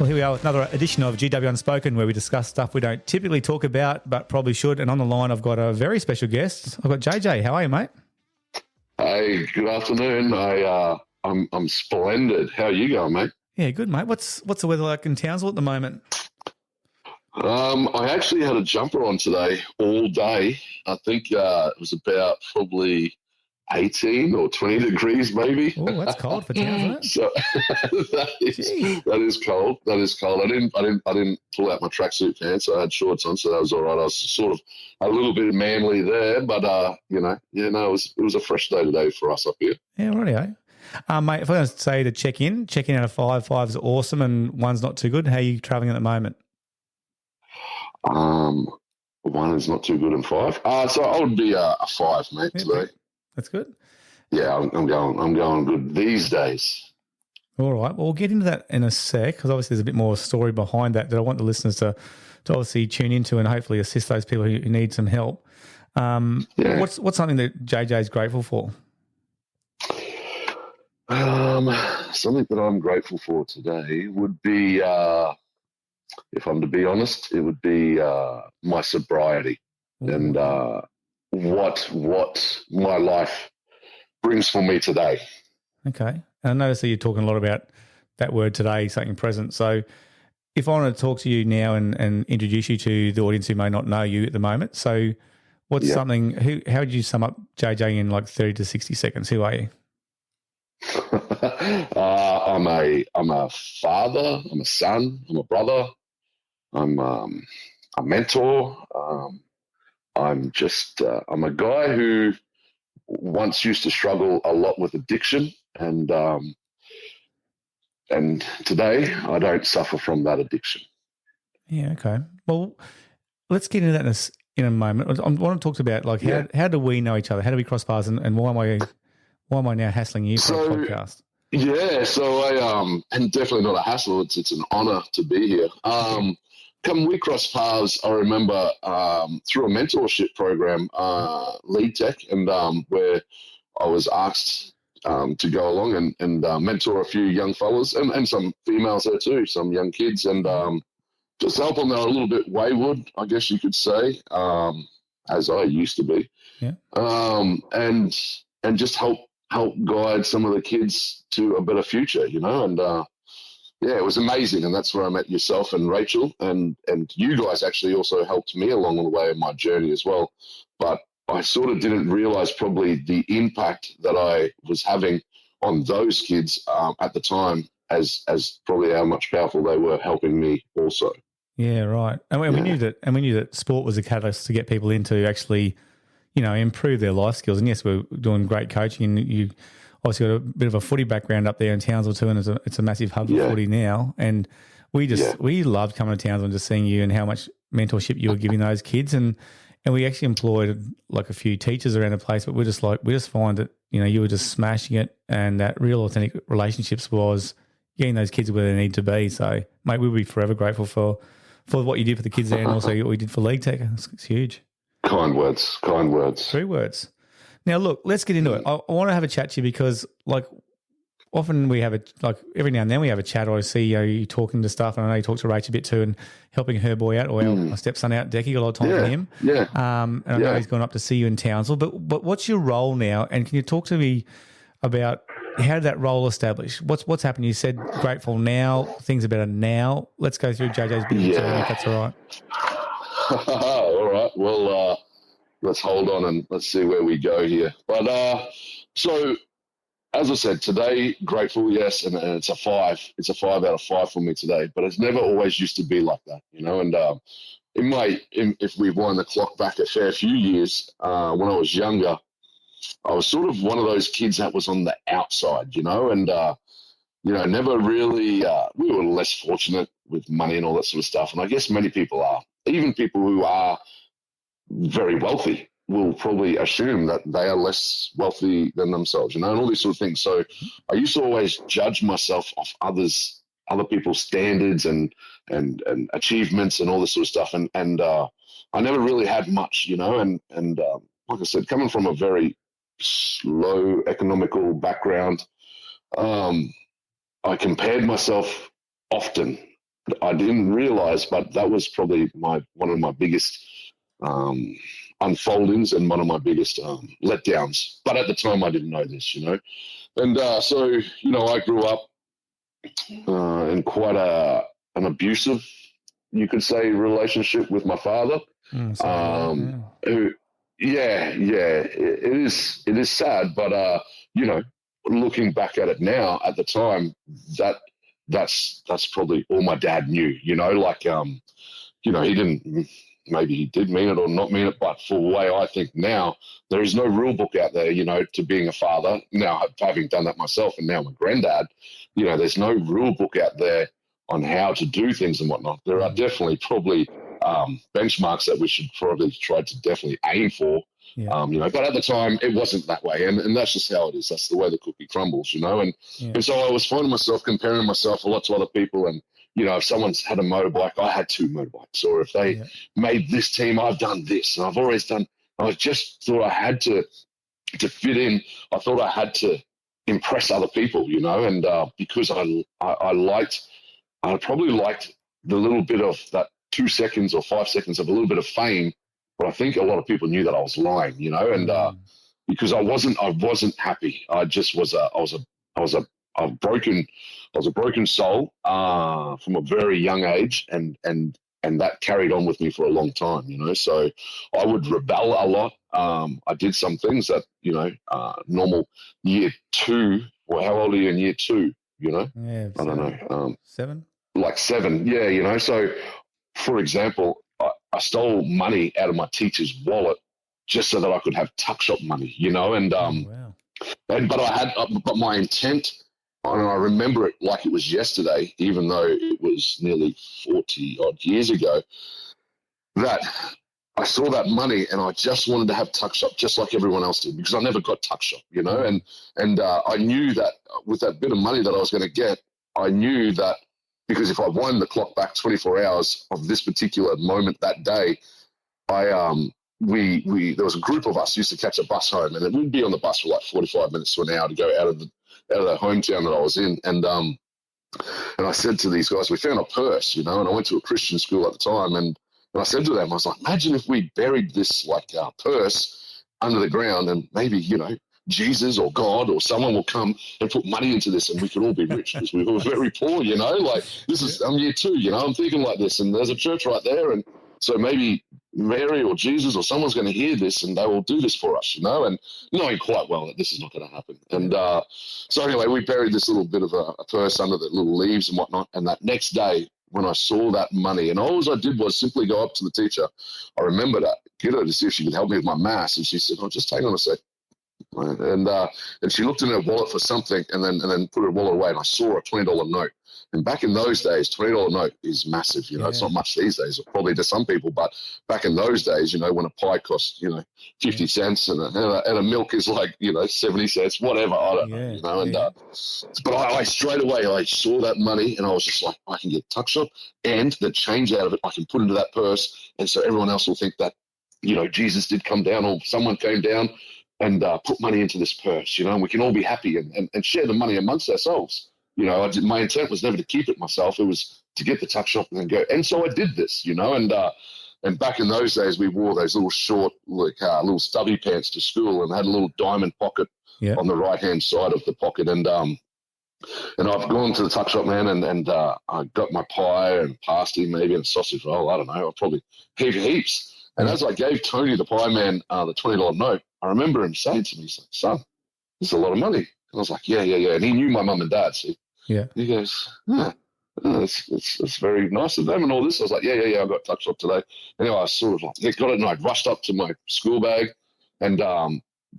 Well, here we are with another edition of GW Unspoken, where we discuss stuff we don't typically talk about, but probably should. And on the line, I've got a very special guest. I've got JJ. How are you, mate? Hey, good afternoon. I'm splendid. How are you going, mate? Yeah, good, mate. What's the weather like in Townsville at the moment? I actually had a jumper on today all day. I think it was about probably 18 or 20 degrees, maybe. Oh, that's cold for Townsville, isn't it? So that is cold. That is cold. I didn't pull out my tracksuit pants. I had shorts on, so that was all right. I was sort of a little bit manly there, but it was a fresh day today for us up here. Yeah, rightio. Mate, if I was to say to check in out of 5, 5 is awesome and 1's not too good. How are you travelling at the moment? 1 is not too good and 5. So I would be a 5, mate, today. That's good. Yeah, I'm going good these days. All right. Well, we'll get into that in a sec, because obviously there's a bit more story behind that I want the listeners to obviously tune into and hopefully assist those people who need some help. What's something that JJ is grateful for? Something that I'm grateful for today would be, if I'm to be honest, it would be my sobriety. Ooh. And what my life brings for me today. Okay. And I notice that you're talking a lot about that word today, something present. So if I want to talk to you now and introduce you to the audience who may not know you at the moment, so what's something, how would you sum up JJ in like 30 to 60 seconds? Who are you? I'm a father, I'm a son, I'm a brother, I'm a mentor, I'm a guy who once used to struggle a lot with addiction, and today I don't suffer from that addiction. Yeah, okay. Well, let's get into that in a moment. I want to talk about like how do we know each other? How do we cross paths, and why am I now hassling you for a podcast? Yeah, so I and definitely not a hassle. It's an honor to be here. Come we cross paths, I remember through a mentorship program, Leaguetek, and where I was asked to go along and mentor a few young fellas and some females there too, some young kids, and just help them. They're a little bit wayward, I guess you could say, as I used to be, and just help guide some of the kids to a better future, and it was amazing. And that's where I met yourself and Rachel, and you guys actually also helped me along the way in my journey as well. But I sort of didn't realize probably the impact that I was having on those kids at the time as probably how much powerful they were helping me also. Yeah, right. And we knew that sport was a catalyst to get people into actually, improve their life skills. And yes, we're doing great coaching, and you obviously got a bit of a footy background up there in Townsville too, and it's a massive hub for footy now. And we loved coming to Townsville and just seeing you and how much mentorship you were giving those kids. And we actually employed like a few teachers around the place, but we just find that, you were just smashing it, and that real authentic relationships was getting those kids where they need to be. So, mate, we'll be forever grateful for what you did for the kids there, and also what you did for Leaguetek. It's huge. Kind words. 3 words. Now, look, let's get into it. I want to have a chat to you because, like, often we have every now and then we have a chat, or I see you talking to stuff, and I know you talk to Rach a bit too and helping her boy out, or our stepson out, Decky, a lot of time for him. Yeah. And I know he's gone up to see you in Townsville, but what's your role now? And can you talk to me about how did that role establish? What's happened? You said grateful now, things are better now. Let's go through JJ's bit of journey, if that's all right. All right. Well, let's hold on and let's see where we go here. But so, as I said, today, grateful, yes, and it's a 5. It's a 5 out of 5 for me today. But it's never always used to be like that, And if we wind the clock back a fair few years, when I was younger, I was sort of one of those kids that was on the outside, and never really. We were less fortunate with money and all that sort of stuff, and I guess many people are. Even people who are very wealthy will probably assume that they are less wealthy than themselves, and all these sort of things. So I used to always judge myself off other people's standards and achievements and all this sort of stuff. And I never really had much, and like I said, coming from a very low economical background, I compared myself often I didn't realize, but that was probably one of my biggest unfoldings and one of my biggest letdowns. But at the time, I didn't know this, And so, I grew up in quite an abusive, you could say, relationship with my father. Who, it is sad, but looking back at it now, at the time, that's probably all my dad knew. He didn't. Maybe he did mean it or not mean it, but for the way I think now, there is no rule book out there, to being a father. Now, having done that myself and now I'm a granddad, there's no rule book out there on how to do things and whatnot. There are definitely probably benchmarks that we should probably try to definitely aim for, but at the time it wasn't that way. And that's just how it is. That's the way the cookie crumbles, And so I was finding myself comparing myself a lot to other people. And, if someone's had a motorbike, I had 2 motorbikes. Or if they made this team, I've done this. And I just thought I had to fit in. I thought I had to impress other people, and because I probably liked the little bit of that 2 seconds or 5 seconds of a little bit of fame, but I think a lot of people knew that I was lying, and because I wasn't happy. I was a broken soul from a very young age, and that carried on with me for a long time, So I would rebel a lot. I did some things that normal year 2. Well, how old are you in year 2? Yeah, I don't know. 7. Like 7, yeah. So, for example, I stole money out of my teacher's wallet just so that I could have tuck shop money, and wow. but my intent, and I remember it like it was yesterday, even though it was nearly 40 odd years ago, that I saw that money and I just wanted to have tuck shop just like everyone else did, because I never got tuck shop, and I knew that with that bit of money that I was going to get, I knew that because if I wind the clock back 24 hours of this particular moment that day, there was a group of us used to catch a bus home, and it would be on the bus for like 45 minutes to an hour to go out of the hometown that I was in. And I said to these guys, we found a purse, and I went to a Christian school at the time, and I said to them, I was like, imagine if we buried this purse under the ground, and maybe, Jesus or God or someone will come and put money into this and we could all be rich because we were very poor, like this is, I'm year 2, I'm thinking like this, and there's a church right there. And so maybe Mary or Jesus or someone's going to hear this and they will do this for us, and knowing quite well that this is not going to happen. And so anyway, we buried this little bit of a purse under the little leaves and whatnot. And that next day when I saw that money, and all I did was simply go up to the teacher. I remember that, get her to see if she could help me with my maths. And she said, oh, just hang on a sec. And she looked in her wallet for something and then put her wallet away, and I saw a $20 note. And back in those days, $20 note is massive. It's not much these days, probably to some people, but back in those days, when a pie cost 50 cents and a milk is like 70 cents, whatever, I don't know. And but I straight away I saw that money and I was just like, I can get tuck shop, and the change out of it I can put into that purse, and so everyone else will think that Jesus did come down or someone came down and put money into this purse, and we can all be happy and share the money amongst ourselves. My intent was never to keep it myself. It was to get the tuck shop and then go. And so I did this, and back in those days, we wore those little short, little stubby pants to school and had a little diamond pocket on the right-hand side of the pocket. And I've gone to the tuck shop, man, and I got my pie and pasty, maybe, and a sausage roll. I don't know. I probably heaps. And as I gave Tony, the pie man, the $20 note, I remember him saying to me, he's like, son, this is a lot of money. And I was like, yeah. And he knew my mum and dad, see? Yeah. He goes, it's very nice of them and all this. I was like, yeah, I got tuck shop today. Anyway, I sort of like, got it, and I rushed up to my school bag and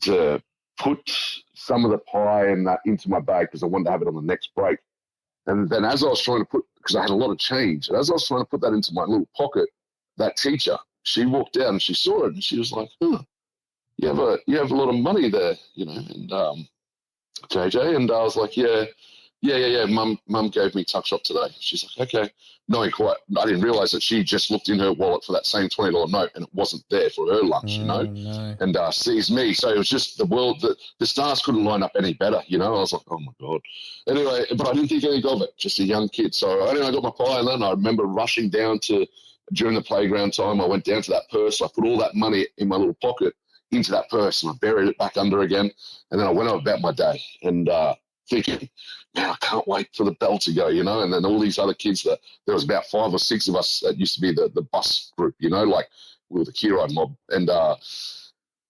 to put some of the pie and that into my bag because I wanted to have it on the next break. And then as I was trying to because I had a lot of change, and as I was trying to put that into my little pocket, that teacher, she walked down and she saw it and she was like, you have a lot of money there, and JJ. And I was like, yeah, Yeah. Mum gave me tuck shop today. She's like, okay. Knowing quite, I didn't realize that she just looked in her wallet for that same $20 note and it wasn't there for her lunch, No. and sees me. So it was just the world, the stars couldn't line up any better, I was like, oh my God. Anyway, but I didn't think anything of it, just a young kid. So anyway, I got my pie and then I remember rushing down during the playground time, I went down to that purse. I put all that money in my little pocket into that purse and I buried it back under again. And then I went about my day and thinking, man, I can't wait for the bell to go, and then all these other kids there was about 5 or 6 of us that used to be the bus group, like we were the Kiri mob, and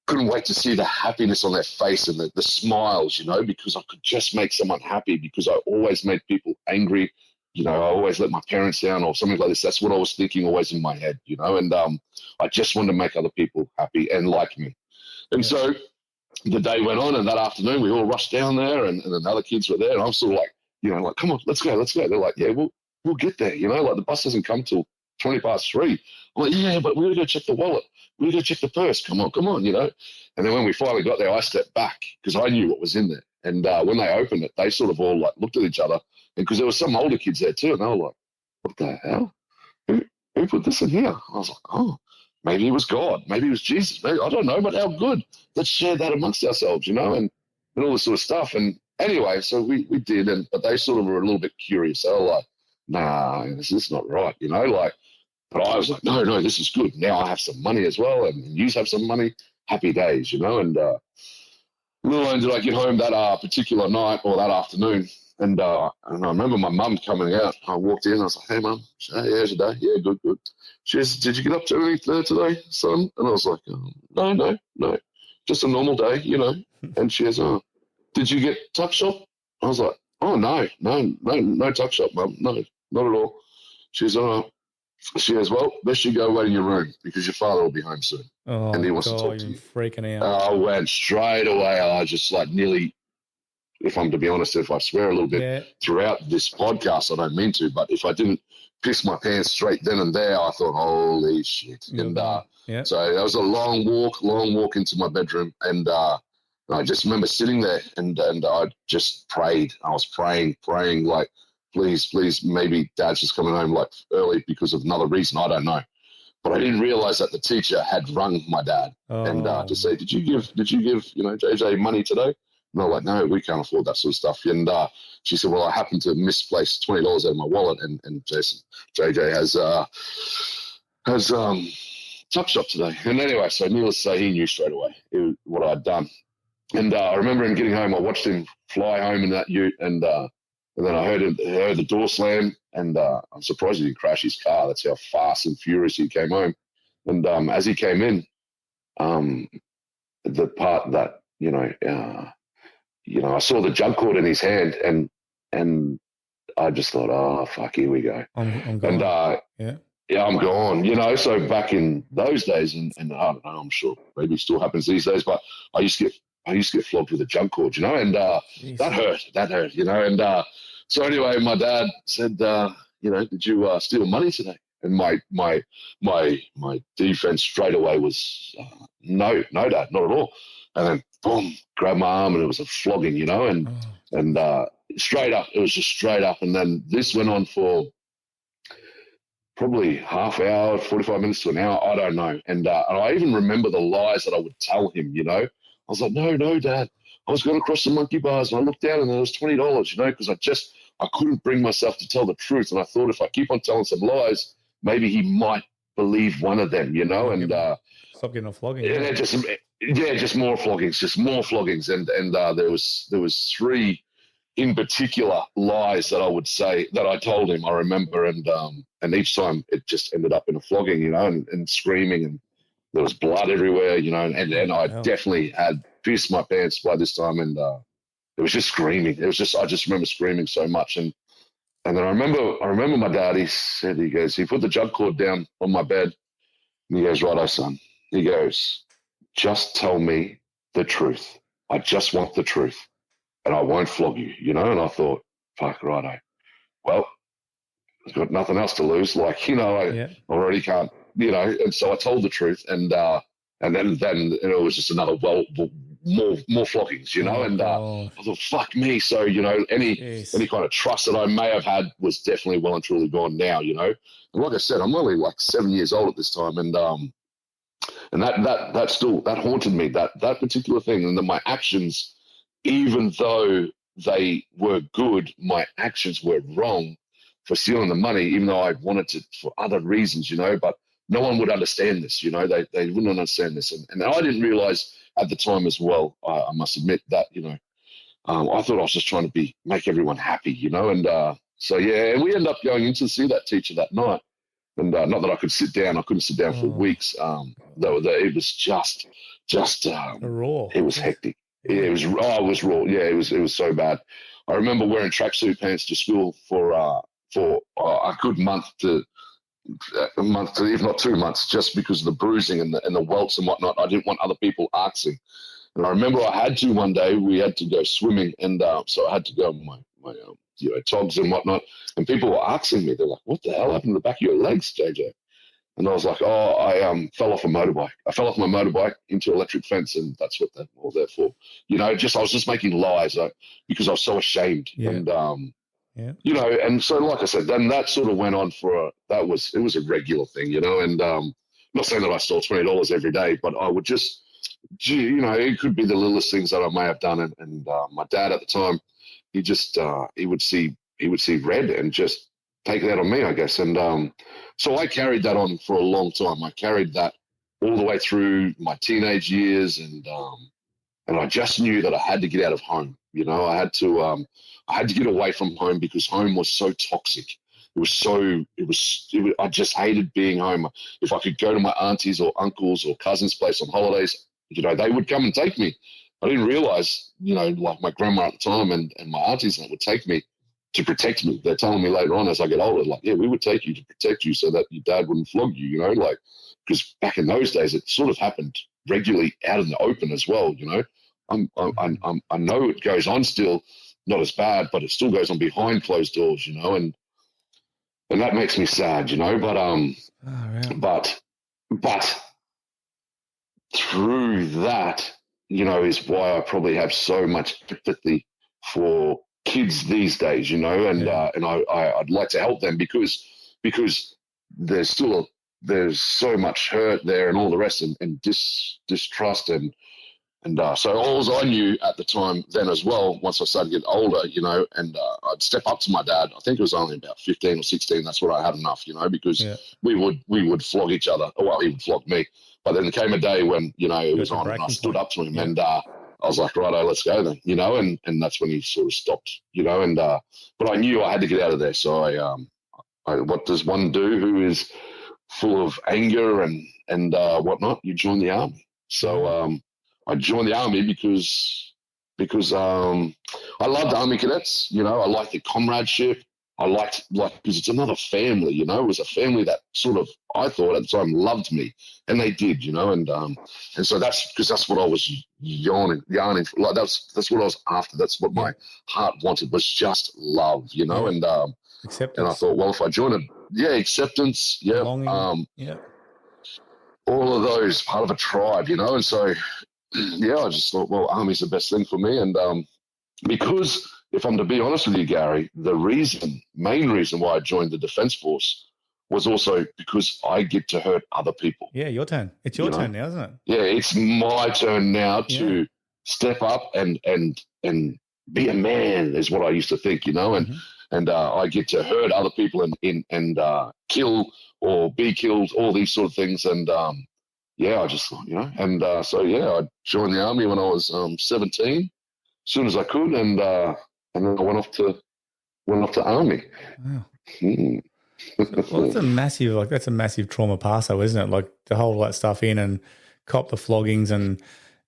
couldn't wait to see the happiness on their face and the smiles, because I could just make someone happy, because I always made people angry. I always let my parents down or something like this. That's what I was thinking always in my head, and I just wanted to make other people happy and like me. And so the day went on, and that afternoon we all rushed down there, and then the other kids were there, and I was sort of like, come on, let's go. They're like, yeah, we'll get there, like the bus doesn't come till 3:20. I'm like, yeah, but we got to go check the wallet. We got to go check the purse. Come on, And then when we finally got there, I stepped back because I knew what was in there. And when they opened it, they sort of all looked at each other, and because there were some older kids there too, and they were like, what the hell? Who put this in here? I was like, oh, maybe it was God. Maybe it was Jesus. Maybe, I don't know, but how good. Let's share that amongst ourselves, and all this sort of stuff. And anyway, so we did, but they sort of were a little bit curious. They were like, nah, this is not right, But I was like, no, this is good. Now I have some money as well, and you have some money. Happy days, and little did I get home that particular night or that afternoon, and I remember my mum coming out. I walked in, I was like, hey, Mum. She said, hey, how's your day? Yeah, good. She says, did you get up to anything today, son? And I was like, no, just a normal day, And she says, oh, did you get tuck shop? I was like, oh, no tuck shop, Mum. No, not at all. She says, oh. She goes, well, best you go wait in your room because your father will be home soon. Oh, and he wants God, to talk to you. Freaking out. I went straight away. I just nearly, if I'm to be honest, if I swear a little bit throughout this podcast, I don't mean to, but if I didn't piss my pants straight then and there, I thought, holy shit. And so that was a long walk into my bedroom. And I just remember sitting there and I just prayed. I was praying like, please, maybe Dad's just coming home early because of another reason. I don't know. But I didn't realize that the teacher had rung my dad and to say, did you give JJ money today? And I'm like, no, we can't afford that sort of stuff. And she said, well, I happened to misplace $20 out of my wallet, and JJ has tuck shop today. And anyway, so needless to say, he knew straight away what I'd done. And I remember him getting home. I watched him fly home in that ute, and then I heard the door slam, and I'm surprised he didn't crash his car. That's how fast and furious he came home. And as he came in, the part that I saw the jug cord in his hand, and I just thought, oh fuck, here we go. I'm gone. And I'm gone. So back in those days, and I don't know, I'm sure maybe it still happens these days, but I used to get flogged with a jug cord, and that hurt, and so anyway, my dad said, did you steal money today? And my defense straight away was, no, Dad, not at all. And then boom, grabbed my arm, and it was a flogging, and straight up, it was just straight up. And then this went on for probably half hour, 45 minutes to an hour, I don't know. And I even remember the lies that I would tell him, I was like, no, Dad, I was going across the monkey bars, and I looked down, and there was $20, because I couldn't bring myself to tell the truth. And I thought if I keep on telling some lies, maybe he might believe one of them, and stop getting a flogging. Just more floggings. And there was 3 in particular lies that I would say that I told him, I remember, and each time it just ended up in a flogging, and screaming, and there was blood everywhere, and I definitely had pissed my pants by this time, and it was just screaming. I just remember screaming so much, and then I remember my dad. He put the jug cord down on my bed, and he goes, righto, son. He goes, just tell me the truth. I just want the truth, and I won't flog you, And I thought, fuck, righto. Well, I've got nothing else to lose. I already can't, And so I told the truth, and then it was just another more floggings, you know. And I thought, fuck me. So, you know, any kind of trust that I may have had was definitely well and truly gone now, you know. And like I said, I'm only like 7 years old at this time, and that still that haunted me, that particular thing. And then my actions, even though they were good, my actions were wrong for stealing the money, even though I wanted to for other reasons, you know. But no one would understand this, you know. They wouldn't understand this, and I didn't realize at the time as well. I must admit that, you know, I thought I was just trying to make everyone happy, you know. And so yeah, and we ended up going in to see that teacher that night. And not that I could sit down, I couldn't sit down for weeks. Though it was just raw. It was hectic. Yeah, it was raw. Yeah, it was so bad. I remember wearing tracksuit pants to school for a good month to if not 2 months, just because of the bruising and the welts and whatnot. I didn't want other people asking. And I remember I had to one day. We had to go swimming, and so I had to go in my you know, togs and whatnot. And people were asking me, they're like, "What the hell happened to the back of your legs, JJ?" And I was like, "Oh, I fell off a motorbike. I fell off my motorbike into an electric fence, and that's what they're all there for." You know, I was just making lies because I was so ashamed. Yeah. And you know, and so like I said, then that sort of went on it was a regular thing, you know. And I'm not saying that I stole $20 every day, but I would just, you know, it could be the littlest things that I may have done. And my dad at the time, he just he would see red and just take that on me, I guess. And so I carried that on for a long time. I carried that all the way through my teenage years, and I just knew that I had to get out of home. You know, I had to get away from home because home was so toxic. I just hated being home. If I could go to my aunties or uncles or cousins' place on holidays, you know, they would come and take me. I didn't realize, you know, like my grandma at the time and my aunties that would take me to protect me. They're telling me later on as I get older, like, yeah, we would take you to protect you so that your dad wouldn't flog you, you know, like, because back in those days, it sort of happened regularly out in the open as well, you know. I know it goes on still, not as bad, but it still goes on behind closed doors, you know, and that makes me sad, you know. But through that, you know, is why I probably have so much empathy for kids these days, you know, and I'd like to help them because there's so much hurt there and all the rest, and distrust and so all I knew at the time then as well, once I started getting older, you know, and I'd step up to my dad. I think it was only about 15 or 16. That's what I had enough, you know, because we would flog each other. Well, he would flog me. But then there came a day when, you know, it was on and I stood up to him and I was like, righto, let's go then, you know, and that's when he sort of stopped, you know, and but I knew I had to get out of there. So I what does one do who is full of anger and whatnot? You join the army. So I joined the army because I loved Army cadets. You know, I liked the comradeship. I liked because it's another family. You know, it was a family that sort of I thought at the time loved me, and they did. You know, and so that's what I was yearning for. Like that's what I was after. That's what my heart wanted, was just love. You know, and acceptance. And I thought, well, if I join acceptance, belonging, all of those, part of a tribe. You know, and so. Yeah, I just thought, well, Army's the best thing for me. And because, if I'm to be honest with you, Gary, the main reason why I joined the Defence Force was also because I get to hurt other people. Yeah, your turn. It's your turn now, isn't it? Yeah, it's my turn now to step up and be a man, is what I used to think, you know, and I get to hurt other people and kill or be killed, all these sort of things. And I just thought, you know, and I joined the Army when I was 17, as soon as I could, and then I went off to Army. Wow. Well, that's a massive trauma pass, though, isn't it? Like to hold all that stuff in and cop the floggings and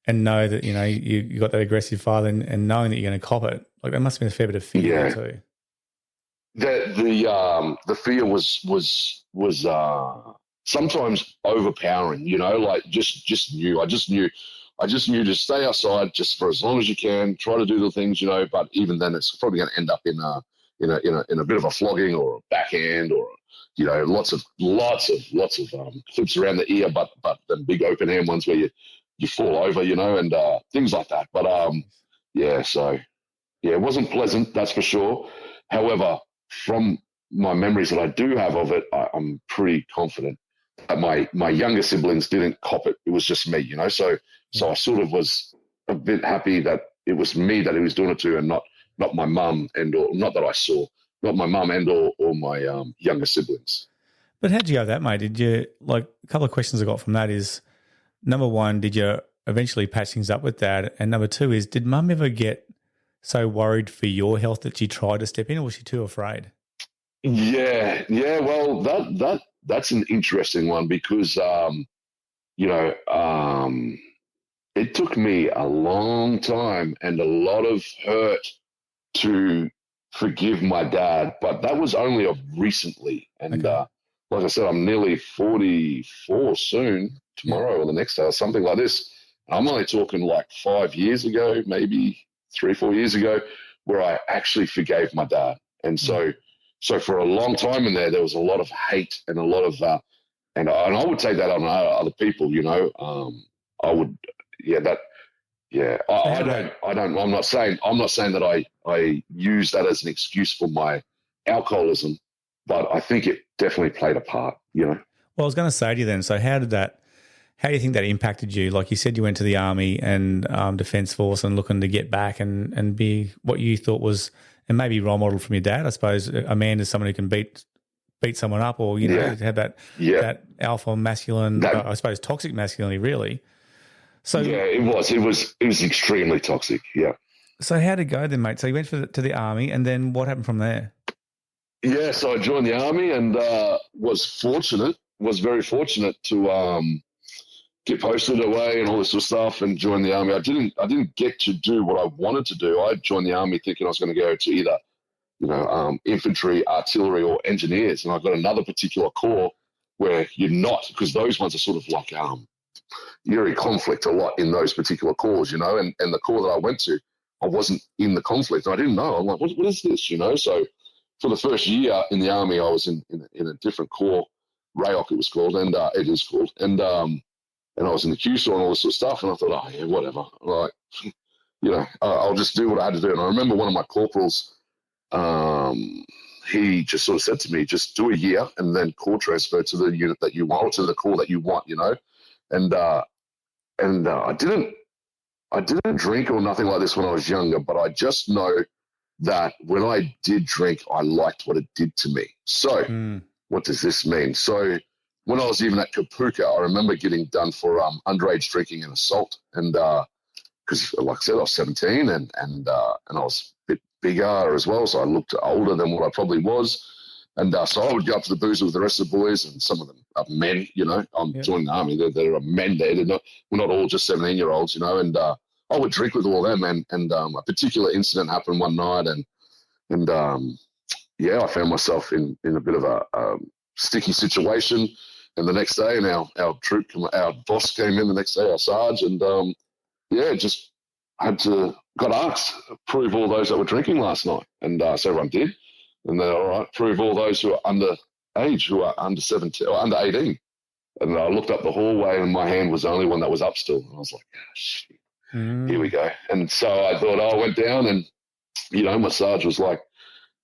know that, you know, you got that aggressive father and knowing that you're going to cop it. Like that must have been a fair bit of fear too. The fear was sometimes overpowering, you know, like just knew. I just knew to stay outside just for as long as you can, try to do the things, you know, but even then it's probably going to end up in a bit of a flogging or a backhand or, you know, lots of clips around the ear, but the big open hand ones where you fall over, and things like that. But so it wasn't pleasant, that's for sure. However, from my memories that I do have of it, I'm pretty confident that my younger siblings didn't cop it. It was just me, So I sort of was a bit happy that it was me that he was doing it to, and not my mum or not that I saw, not my mum or my younger siblings. But how'd you go with that, mate? Did you, a couple of questions I got from that is, number one, did you eventually patch things up with Dad? And number two is, did Mum ever get so worried for your health that she tried to step in, or was she too afraid? Yeah. Well, that's an interesting one because, it took me a long time and a lot of hurt to forgive my dad, but that was only of recently. And like I said, I'm nearly 44 soon, tomorrow or the next day or something like this. I'm only talking like 5 years ago, maybe 3-4 years ago, where I actually forgave my dad. And so for a long time in there was a lot of hate and a lot of, and I would take that on other people, I would, I'm not saying that I use that as an excuse for my alcoholism, but I think it definitely played a part, Well, I was going to say to you then, so how do you think that impacted you? Like you said, you went to the army and Defence Force and looking to get back and be what you thought was, and maybe role model from your dad. I suppose a man is someone who can beat someone up, or have that alpha masculine, I suppose toxic masculinity, really. So it was extremely toxic. Yeah. So how'd it go then, mate? So you went to the army, and then what happened from there? Yeah, so I joined the army and was very fortunate to get posted away and all this sort of stuff and join the army. I didn't get to do what I wanted to do. I joined the army thinking I was going to go to either, infantry, artillery, or engineers, and I got another particular corps where you're not, because those ones are sort of like you're in conflict a lot in those particular corps, and the corps that I went to, I wasn't in the conflict. I didn't know. I'm like, what is this, So for the first year in the army, I was in a different corps, RAOC it was called, and it is called, and I was in the QSOR and all this sort of stuff, and I thought, oh yeah, whatever, like, I'll just do what I had to do. And I remember one of my corporals, he just sort of said to me, just do a year and then corps transfer to the unit that you want, or to the corps that you want, and I didn't drink or nothing like this when I was younger, but I just know that when I did drink, I liked what it did to me. So what does this mean? So when I was even at Kapuka, I remember getting done for underage drinking and assault. And because, like I said, I was 17 and I was a bit bigger as well, so I looked older than what I probably was. And so I would go up to the boozer with the rest of the boys, and some of them are men, I'm joining the army. There are men there. We're not all just 17-year-olds, and I would drink with all them. And a particular incident happened one night, and I found myself in a bit of a sticky situation. And the next day, and our boss came in the next day, our sarge, and just got asked to prove all those that were drinking last night. And so everyone did. And they're all right, prove all those who are under age, who are under 17 or under 18. And I looked up the hallway and my hand was the only one that was up still. And I was like, shit, here we go. And so I thought, I went down and, my Sarge was like,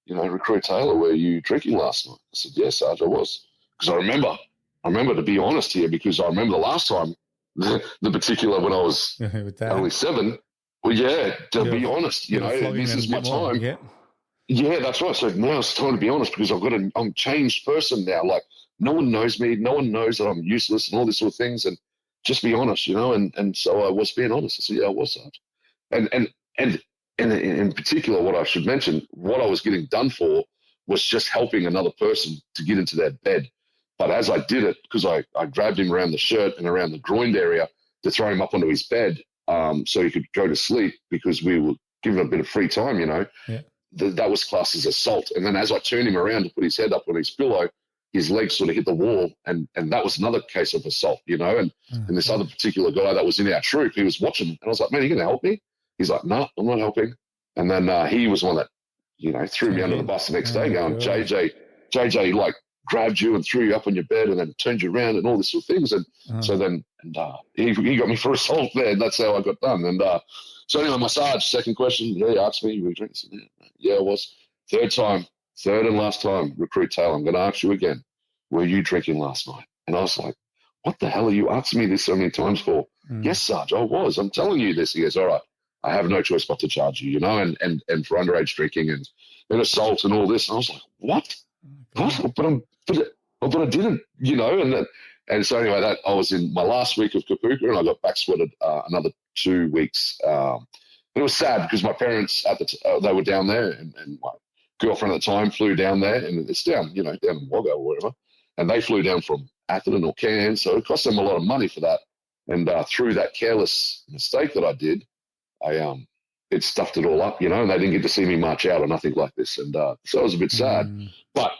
Recruit Taylor, were you drinking last night? I said, yes, Sarge, I was. Because I remember to be honest here, because I remember the last time, the particular when I was only 7. Well, to be honest, this is my time. Yeah. Yeah, that's right. So now it's time to be honest, because I'm a changed person now. Like, no one knows me. No one knows that I'm useless and all these sort of things. And just be honest, and so I was being honest. I said, yeah, I was that. And in particular, what I should mention, what I was getting done for was just helping another person to get into their bed. But as I did it, because I grabbed him around the shirt and around the groin area to throw him up onto his bed so he could go to sleep, because we were given a bit of free time, Yeah. That was classed as assault. And then as I turned him around to put his head up on his pillow, his legs sort of hit the wall. And that was another case of assault, and this other particular guy that was in our troop, he was watching. And I was like, man, are you going to help me? He's like, no, I'm not helping. And then he was one that, threw me under the bus the next day going, JJ, like, grabbed you and threw you up on your bed and then turned you around and all these sort of things. And so then he got me for assault there, and that's how I got done. And so anyway, my Sarge, second question, he asked me, were you drinking? Yeah, it was. Third and last time, recruit Taylor, I'm going to ask you again, were you drinking last night? And I was like, what the hell are you asking me this so many times for? Yes, Sarge, I was. I'm telling you this. He goes, all right, I have no choice but to charge you, and for underage drinking and assault and all this. And I was like, what? What? But I didn't, and so anyway, that I was in my last week of Kapuka, and I got back sweated another 2 weeks. It was sad because my parents they were down there, and my girlfriend at the time flew down there, and it's down, down in Wagga or wherever, and they flew down from Atherton or Cairns, so it cost them a lot of money for that. And through that careless mistake that I did, it stuffed it all up, and they didn't get to see me march out or nothing like this, and so it was a bit sad. But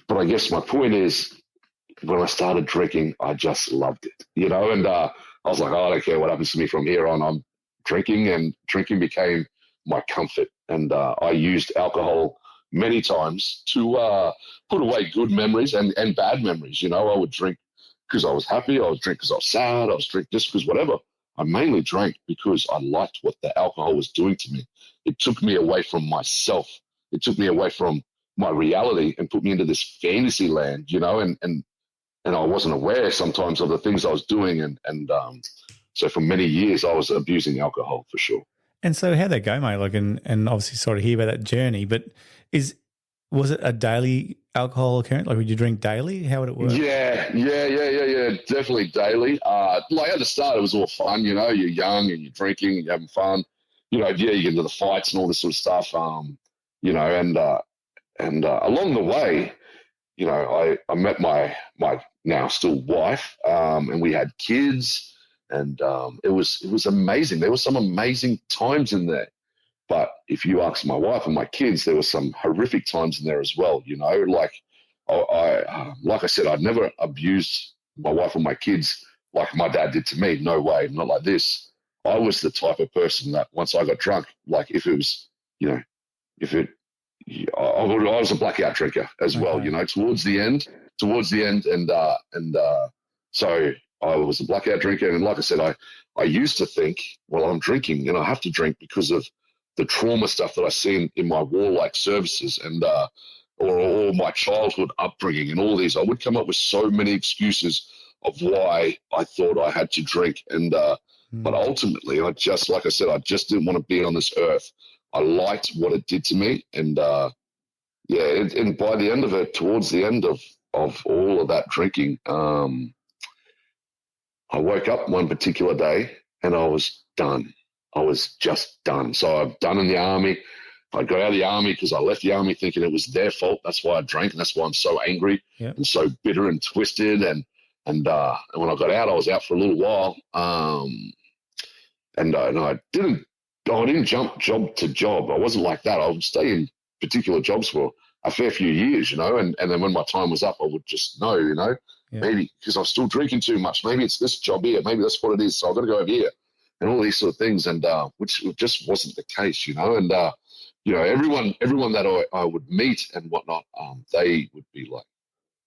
I guess my point is, when I started drinking, I just loved it, and I was like, I don't care what happens to me from here on. I'm drinking, and drinking became my comfort. And I used alcohol many times to put away good memories and bad memories. I would drink because I was happy. I would drink because I was sad. I was drink just because whatever. I mainly drank because I liked what the alcohol was doing to me. It took me away from myself. It took me away from my reality and put me into this fantasy land, and I wasn't aware sometimes of the things I was doing. And so for many years I was abusing alcohol for sure. And so how'd that go, mate? Like, and obviously sort of hear about that journey, but was it a daily alcohol occurrence? Like, would you drink daily? How would it work? Yeah. Definitely daily. Like at the start, it was all fun. You're young and you're drinking, and you're having fun. You get into the fights and all this sort of stuff. And along the way, I met my now still wife, and we had kids, and it was amazing. There were some amazing times in there. But if you ask my wife and my kids, there were some horrific times in there as well. Like like I said, I'd never abused my wife or my kids like my dad did to me. No way, not like this. I was the type of person that once I got drunk, like if it was, I was a blackout drinker as well. Towards the end, and so I was a blackout drinker. And like I said, I used to think, well, I'm drinking and I have to drink because of the trauma stuff that I seen in my warlike services and or my childhood upbringing and all these. I would come up with so many excuses of why I thought I had to drink. And but ultimately, like I said, I just didn't want to be on this earth. I liked what it did to me, and and by the end of it, towards the end of all of that drinking, I woke up one particular day and I was done. I was just done. So I've done in the army. I got out of the army because I left the army thinking it was their fault. That's why I drank, and that's why I'm so angry and so bitter and twisted. And when I got out, I was out for a little while, and I didn't jump job to job. I wasn't like that. I would stay in particular jobs for a fair few years, and then when my time was up, I would just know, maybe because I was still drinking too much. Maybe it's this job here. Maybe that's what it is. So I've got to go over here and all these sort of things. And which just wasn't the case, and everyone that I would meet and whatnot, they would be like,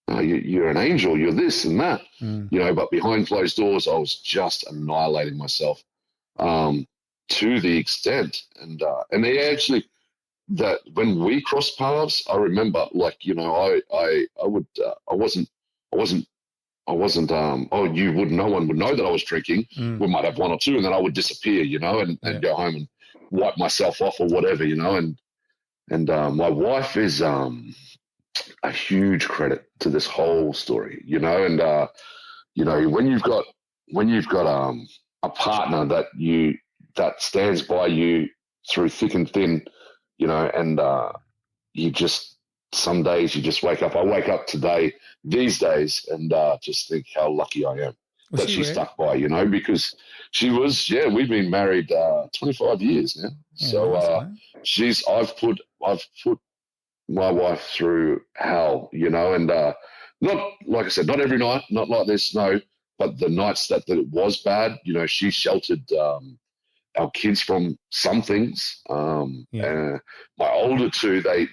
oh, you're an angel. You're this and that, but behind closed doors, I was just annihilating myself. To the extent, and they actually, that when we crossed paths, I remember, like, I wasn't, no one would know that I was drinking. We might have one or two, and then I would disappear, and go home and wipe myself off or whatever, and my wife is a huge credit to this whole story, and when you've got a partner that stands by you through thick and thin, and some days you just wake up. I wake up these days, and just think how lucky I am that she stuck by, because she was, we've been married 25 years now. So I've put my wife through hell, and not, like I said, not every night, not like this, no, but the nights that it was bad, she sheltered our kids from some things. My older two, they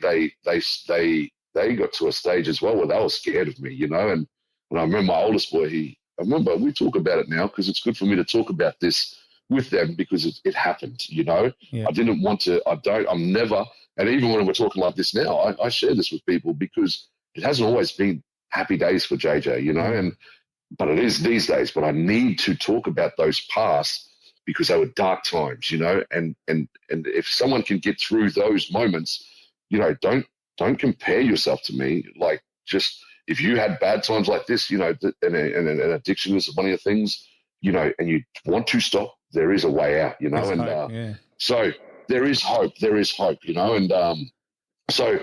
they got to a stage as well where they were scared of me, you know. And I remember my oldest boy, I remember we talk about it now because it's good for me to talk about this with them because it happened, you know. Yeah. I didn't want to, I'm never, and even when we're talking like this now, I share this with people because it hasn't always been happy days for JJ, you know, but it is these days. But I need to talk about those past because they were dark times, you know, and if someone can get through those moments, you know, don't compare yourself to me. Like, just if you had bad times like this, you know, and addiction is one of the things, you know, and you want to stop, there is a way out, you know. There's and hope, so there is hope, you know. And so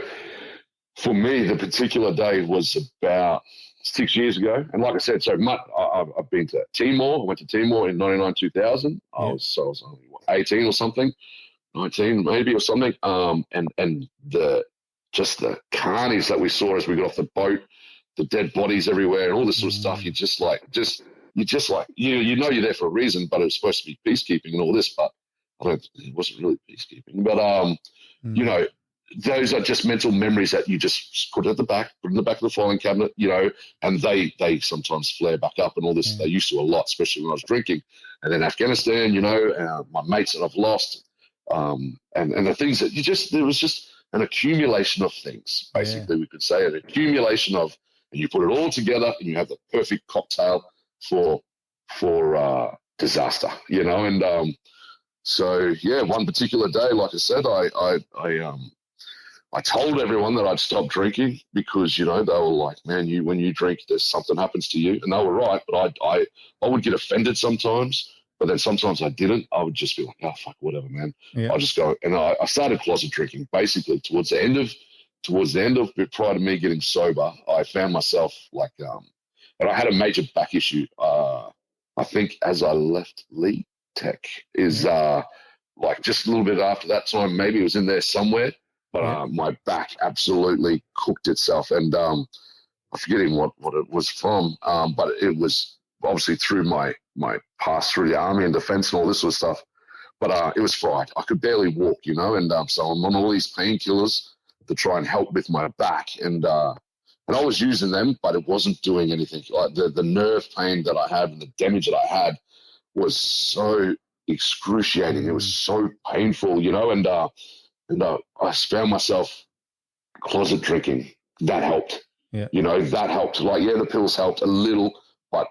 for me, the particular day was about 6 years ago. And like I said, so I've been to Timor. I went to Timor in 99, 2000. I was only 18 or something, 19 maybe or something. And the carnage that we saw as we got off the boat, the dead bodies everywhere and all this sort of stuff. You know you're there for a reason, but it was supposed to be peacekeeping and all this, but it wasn't really peacekeeping. But you know, those are just mental memories that you just put in the back of the filing cabinet, you know, and they sometimes flare back up and all this. They used to a lot, especially when I was drinking. And then Afghanistan, you know, my mates that I've lost, and the things that there was just an accumulation of things, basically. We could say an accumulation of, and you put it all together and you have the perfect cocktail for disaster, you know. And so yeah, one particular day, like I said, I told everyone that I'd stop drinking because, you know, they were like, man, when you drink, there's something happens to you. And they were right, but I would get offended sometimes, but then sometimes I didn't. I would just be like, oh, fuck, whatever, man. Yeah. I'll just go. And I started closet drinking basically towards the end of prior to me getting sober. I found myself like, and I had a major back issue. I think as I left Leaguetek is like just a little bit after that time, maybe it was in there somewhere. But my back absolutely cooked itself, and I'm forgetting what it was from, but it was obviously through my past through the army and defense and all this sort of stuff. But it was fried. I could barely walk, you know, and so I'm on all these painkillers to try and help with my back, and I was using them, but it wasn't doing anything. Like the nerve pain that I had and the damage that I had was so excruciating. It was so painful, you know, and I found myself closet drinking. That helped. Yeah. You know, that helped. Like, the pills helped a little, but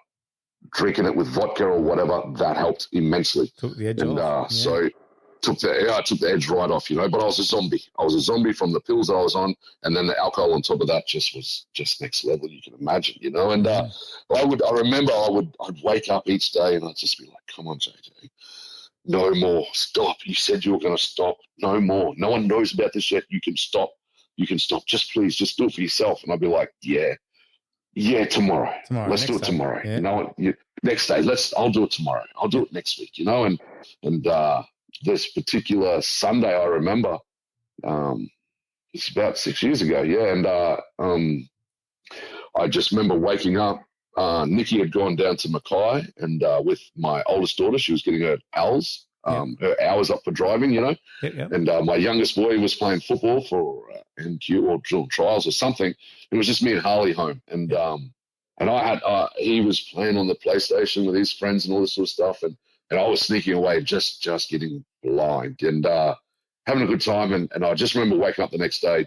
drinking it with vodka or whatever, that helped immensely. Took the edge off. So took the edge right off, you know, but I was a zombie. I was a zombie from the pills that I was on, and then the alcohol on top of that was next level, you can imagine, you know. And I remember I'd wake up each day and I'd just be like, come on, JJ. No more. Stop. You said you were going to stop. No more. No one knows about this yet. You can stop. You can stop. Just please, just do it for yourself. And I'd be like, yeah, tomorrow. Let's do it tomorrow. Yeah. You know, next day. I'll do it tomorrow. I'll do it next week. You know, and this particular Sunday, I remember, it's about 6 years ago. Yeah, and I just remember waking up. Nikki had gone down to Mackay and with my oldest daughter, she was getting her hours up for driving, you know. Yep. And my youngest boy was playing football for NQ or trials or something. It was just me and Harley home, and I had he was playing on the PlayStation with his friends and all this sort of stuff, and I was sneaking away, just getting blind and having a good time. And I just remember waking up the next day,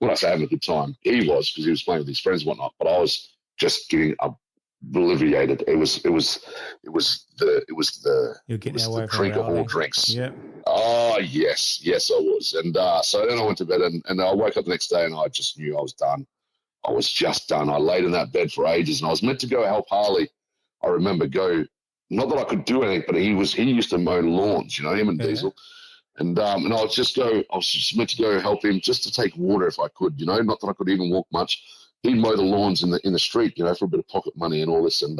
when I say having a good time, he was, because he was playing with his friends and whatnot, but I was just getting obliterated. It was the drink of all drinks. Yeah. Oh yes, I was. And so then I went to bed, and I woke up the next day, and I just knew I was done. I was just done. I laid in that bed for ages, and I was meant to go help Harley. I remember not that I could do anything, but he used to mow lawns, you know, him and Diesel. And I was just meant to go help him just to take water if I could, you know, not that I could even walk much. He'd mow the lawns in the street, you know, for a bit of pocket money and all this. And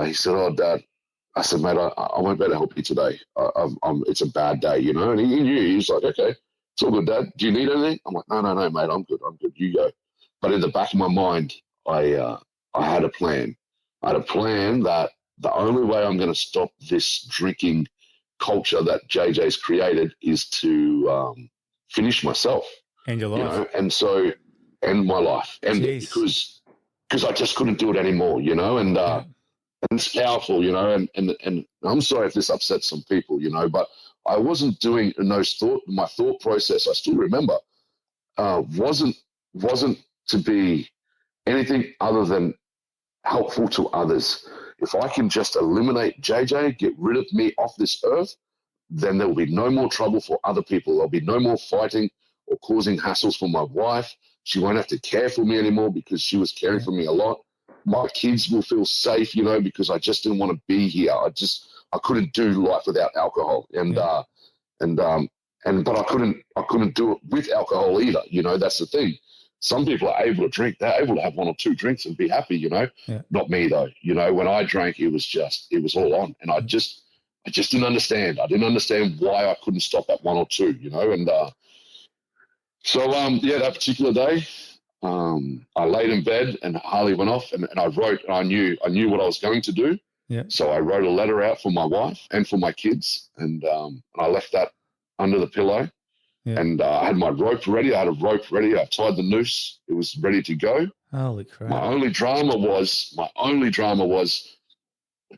he said, "Oh, Dad," I said, "Mate, I won't be able to help you today. It's a bad day, you know." And he knew. He was like, "Okay, it's all good, Dad. Do you need anything?" I'm like, "No, mate, I'm good. You go." But in the back of my mind, I had a plan. I had a plan that the only way I'm going to stop this drinking culture that JJ's created is to finish myself. And your you life. know, and so, and my life, and Jeez. because I just couldn't do it anymore, you know, and it's powerful, you know, and I'm sorry if this upsets some people, you know, but I wasn't doing my thought process, I still remember, wasn't to be anything other than helpful to others. If I can just eliminate JJ, get rid of me off this earth, then there will be no more trouble for other people. There'll be no more fighting or causing hassles for my wife. She won't have to care for me anymore because she was caring for me a lot. My kids will feel safe, you know, because I just didn't want to be here. I couldn't do life without alcohol, but I couldn't do it with alcohol either. You know, that's the thing. Some people are able to drink. They're able to have one or two drinks and be happy, you know. Yeah. Not me though. You know, when I drank, it was all on, and I just didn't understand. I didn't understand why I couldn't stop at one or two, you know. And that particular day, I laid in bed and Harley went off, and I wrote. And I knew what I was going to do. Yeah. So I wrote a letter out for my wife and for my kids, and I left that under the pillow. Yeah. And I had my rope ready. I had a rope ready. I tied the noose. It was ready to go. Holy crap! My only drama was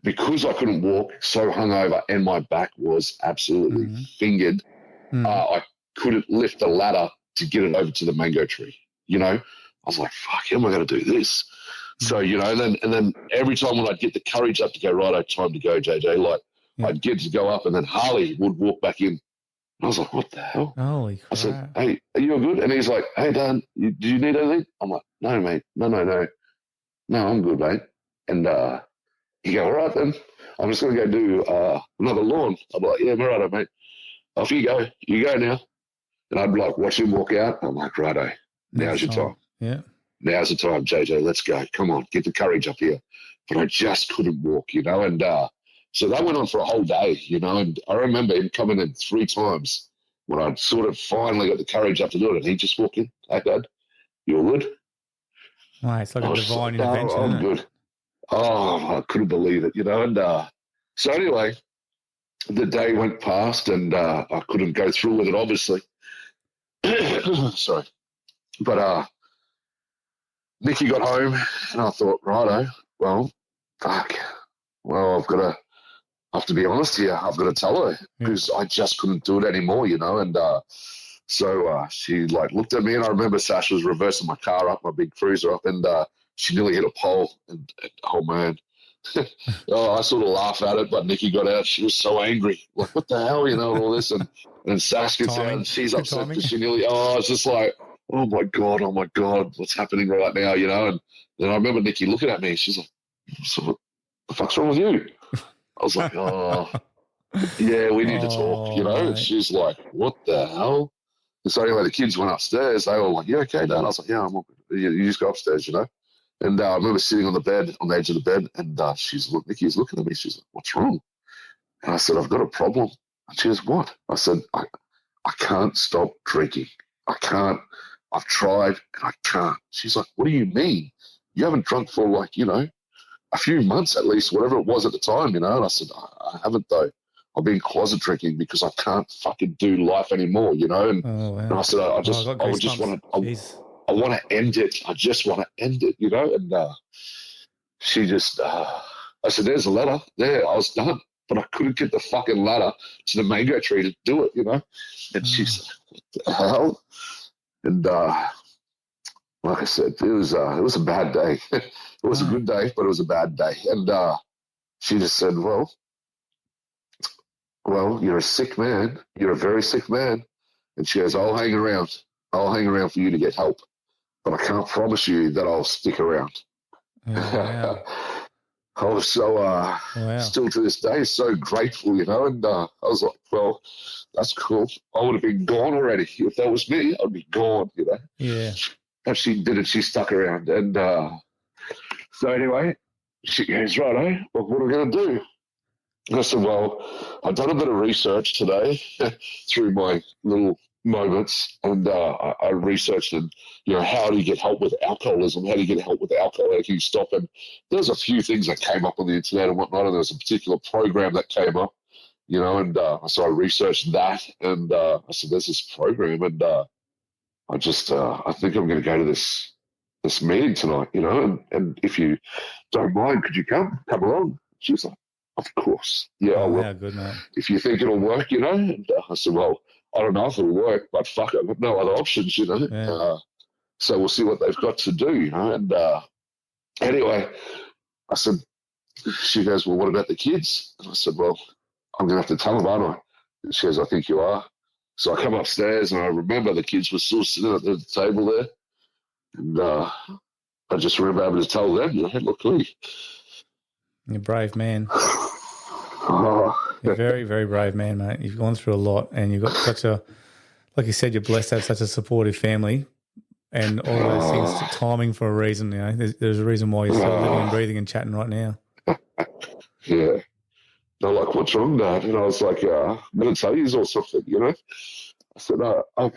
because I couldn't walk, so hungover, and my back was absolutely fingered. I couldn't lift the ladder to get it over to the mango tree. You know, I was like, "Fuck, how am I going to do this?" So you know, and then every time when I'd get the courage up to go, right, time to go, JJ. Like I'd get to go up, and then Harley would walk back in. I was like, what the hell? Holy crap. I said, hey, are you all good? And he's like, hey, Dan, do you need anything? I'm like, no, mate. No, I'm good, mate. And he go, all right, then. I'm just going to go do another lawn. I'm like, yeah, all right, mate. Off you go. You go now. And I'd like watch him walk out. I'm like, righto, now's your time. Yeah. Now's the time, JJ. Let's go. Come on, get the courage up here. But I just couldn't walk, you know, and so that went on for a whole day, you know, and I remember him coming in 3 times when I sort of finally got the courage up to do it, and he just walked in, hey, Dad, you all good? Wow, it's like a divine intervention, I'm good. Oh, I couldn't believe it, you know, and so anyway, the day went past, and I couldn't go through with it, obviously. Sorry. But Nikki got home, and I thought, righto, well, fuck. Well, I have to be honest here. I've got to tell her because I just couldn't do it anymore, you know. And so she like looked at me, and I remember Sasha was reversing my car up, my big cruiser up, and she nearly hit a pole. And oh man, I sort of laugh at it. But Nikki got out. She was so angry, like what the hell, you know, and all this. And Sash gets out, and she's upset because she nearly. Oh, it's just like, oh my god, what's happening right now, you know? And then I remember Nikki looking at me. She's like, so what the fuck's wrong with you? I was like, oh, yeah, we need to talk, you know? And she's like, what the hell? And so anyway, the kids went upstairs. They were like, you okay, Dad? I was like, yeah, I'm okay. You just go upstairs, you know? And I remember sitting on the bed, on the edge of the bed, and Nikki's looking at me. She's like, what's wrong? And I said, I've got a problem. And she goes, what? I said, I can't stop drinking. I can't. I've tried, and I can't. She's like, what do you mean? You haven't drunk for like, you know, a few months at least, whatever it was at the time, you know. And I said, I haven't though. I've been closet drinking because I can't fucking do life anymore, you know. And, and I said, I want to end it. I just want to end it, you know. And she just, I said, there's a ladder there. I was done, but I couldn't get the fucking ladder to the mango tree to do it, you know. And she's like, what the hell? And like I said, it was a bad day. It was a good day, but it was a bad day. And she just said, well, you're a sick man. You're a very sick man. And she goes, I'll hang around. I'll hang around for you to get help. But I can't promise you that I'll stick around. Wow. I was so, still to this day, so grateful, you know. And I was like, well, that's cool. I would have been gone already. If that was me, I'd be gone, you know. Yeah. And she did it. She stuck around. And so anyway, she goes, right, well, what are we going to do? And I said, well, I've done a bit of research today through my little moments, and I researched, and you know, how do you get help with alcoholism? How do you get help with alcohol? How can you stop? And there's a few things that came up on the internet and whatnot, and there was a particular program that came up, you know, and so I researched that, and I said, there's this program, and I just, I think I'm going to go to this meeting tonight, you know, and if you don't mind, could you come along? She was like, of course. Yeah, I Oh, will. how good, mate. If you think it'll work, you know. And I said, well, I don't know if it'll work, but fuck it, I've got no other options, you know. Yeah. So we'll see what they've got to do, you know. And anyway, I said, she goes, well, what about the kids? And I said, well, I'm going to have to tell them, aren't I? And she goes, I think you are. So I come upstairs and I remember the kids were still sitting at the table there. And I just remember having to tell them, you know, look, Lee. You're a brave man. Oh. You're a very, very brave man, mate. You've gone through a lot and you've got such a, like you said, you're blessed to have such a supportive family and all those things, timing for a reason, you know. There's a reason why you're still living and breathing and chatting right now. Yeah. They're like, what's wrong, Dad? And I was like, I'm going to tell you or something, you know. I said, I've